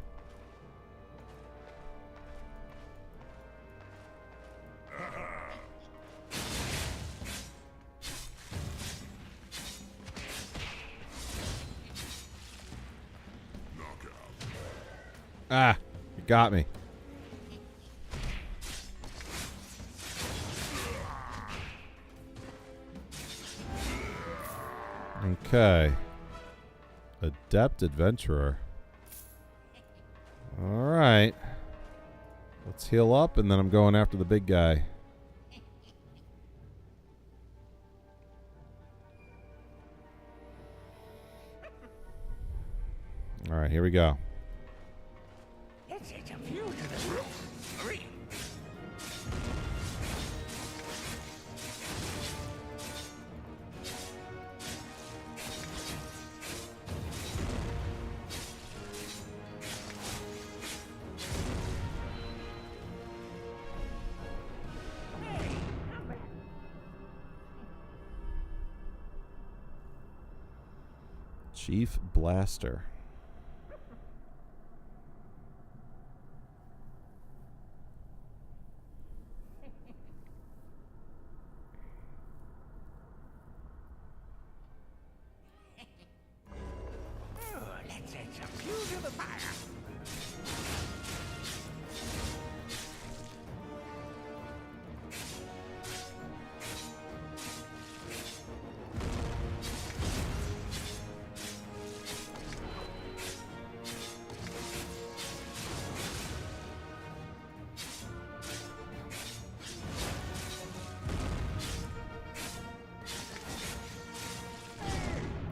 Ah, you got me. Okay. Adept adventurer. All right. Let's heal up, and then I'm going after the big guy. All right, here we go. Chief Blaster. Let's add some fuel to the fire.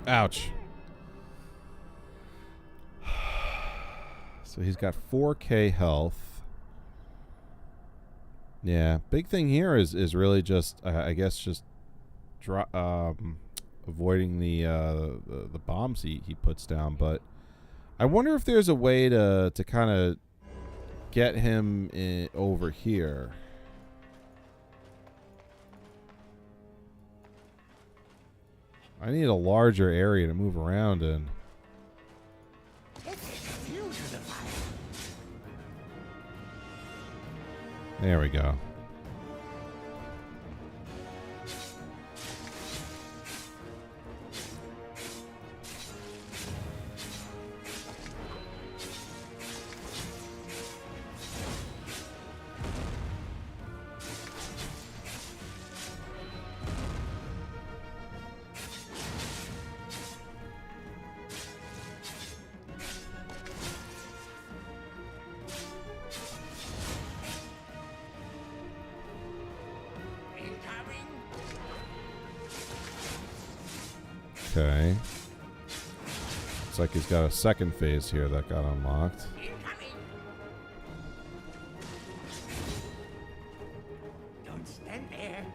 Ouch. So he's got 4K health. Yeah, big thing here is really just I guess just avoiding the bombs he puts down. But I wonder if there's a way to kind of get him over here. I need a larger area to move around in. There we go. Okay. Looks like he's got a second phase here that got unlocked. Don't stand there.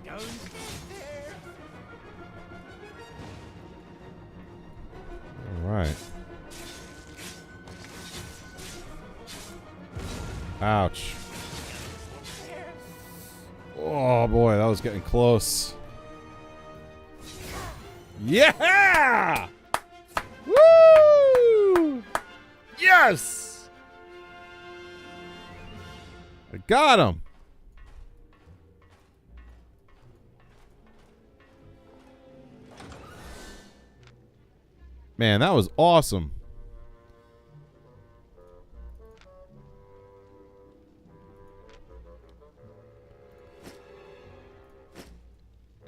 Don't stand there. All right. Ouch. Oh boy, that was getting close. Yeah! Woo! Yes! I got him. Man, that was awesome.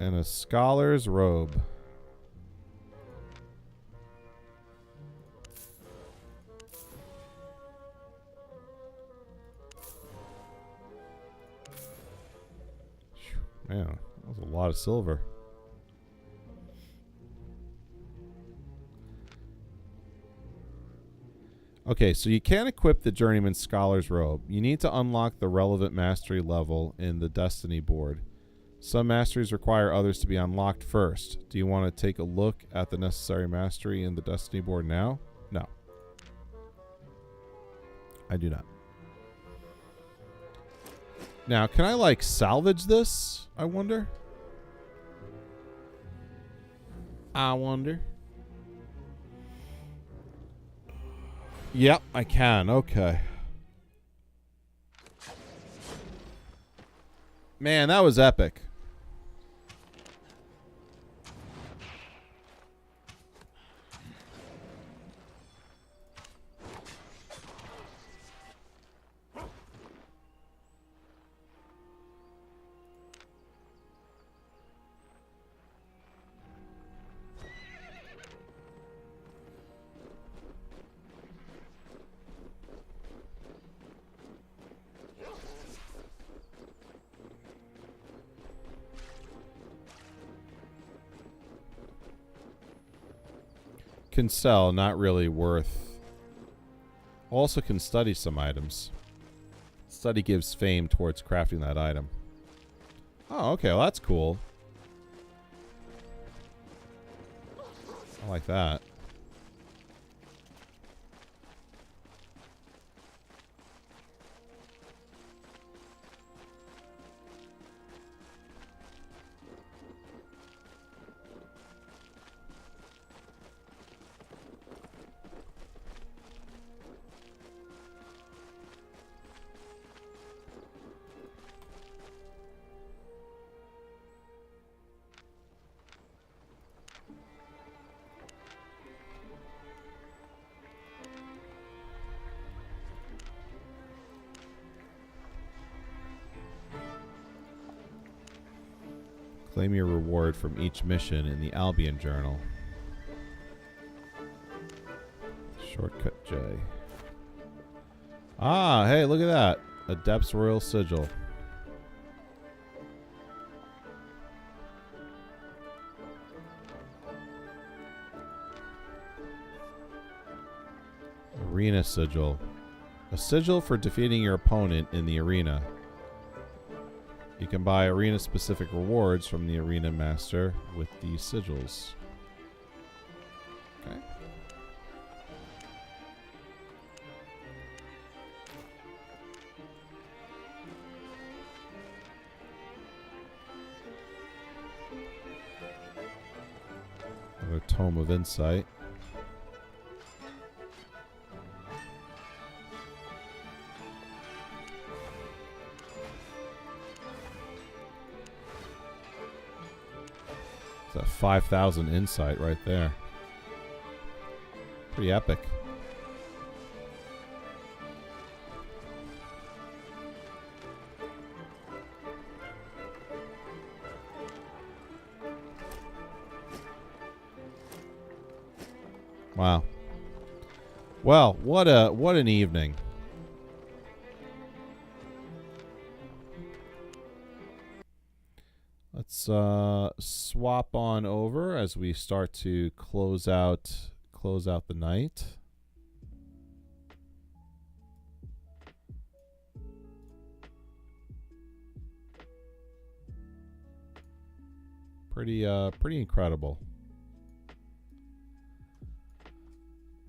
And a scholar's robe. Man, that was a lot of silver. Okay, so you can't equip the Journeyman Scholar's Robe. You need to unlock the relevant mastery level in the Destiny board. Some masteries require others to be unlocked first. Do you want to take a look at the necessary mastery in the Destiny board now? No. I do not. Now, can I, like, salvage this? I wonder. Yep, I can. Okay. Man, that was epic. Can sell, not really worth. Also can study some items. Study gives fame towards crafting that item. Oh, okay, well that's cool. I like that. Claim your reward from each mission in the Albion journal. Shortcut J. Ah, hey, look at that. Adept's Royal Sigil. Arena Sigil. A sigil for defeating your opponent in the arena. You can buy arena-specific rewards from the Arena Master with these sigils. Okay. Another Tome of Insight. It's a 5,000 insight right there. Pretty epic. Wow. Well, what an evening. Let's swap on over as we start to close out the night. Pretty incredible.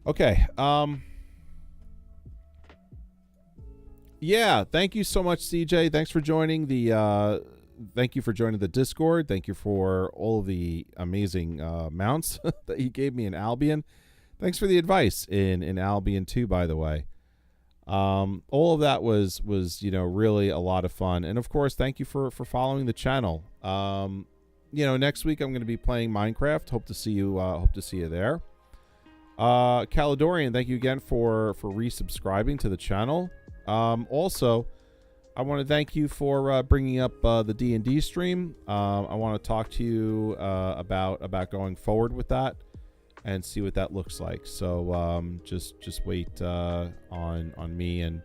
Okay. Yeah, thank you so much, CJ. Thanks for joining the thank you for joining the Discord. Thank you for all of the amazing mounts that you gave me in Albion. Thanks for the advice in Albion too, by the way. All of that was really a lot of fun. And of course, thank you for following the channel. Next week I'm going to be playing Minecraft. Hope to see you there. Caledorian, thank you again for resubscribing to the channel. Also, I want to thank you for bringing up the D&D stream. I want to talk to you about going forward with that and see what that looks like. So just wait on me, and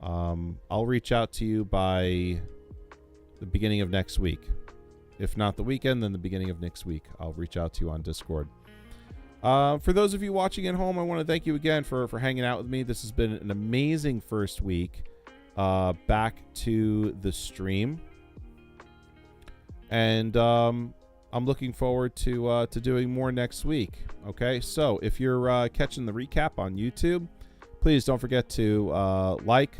I'll reach out to you by the beginning of next week. If not the weekend, then the beginning of next week. I'll reach out to you on Discord. For those of you watching at home, I want to thank you again for hanging out with me. This has been an amazing first week back to the stream, and I'm looking forward to doing more next week. Okay, so if you're catching the recap on YouTube, please don't forget to like,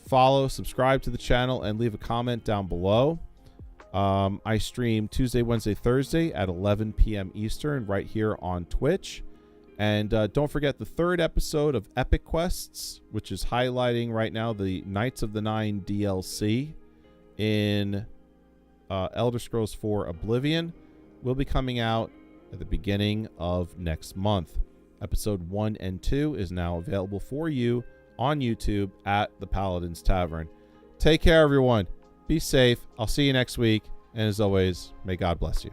follow, subscribe to the channel, and leave a comment down below. I stream Tuesday, Wednesday, Thursday at 11 p.m. Eastern right here on Twitch. And don't forget the third episode of Epic Quests, which is highlighting right now the Knights of the Nine DLC in Elder Scrolls 4 Oblivion, will be coming out at the beginning of next month. Episode 1 and 2 is now available for you on YouTube at the Paladin's Tavern. Take care, everyone. Be safe. I'll see you next week. And as always, may God bless you.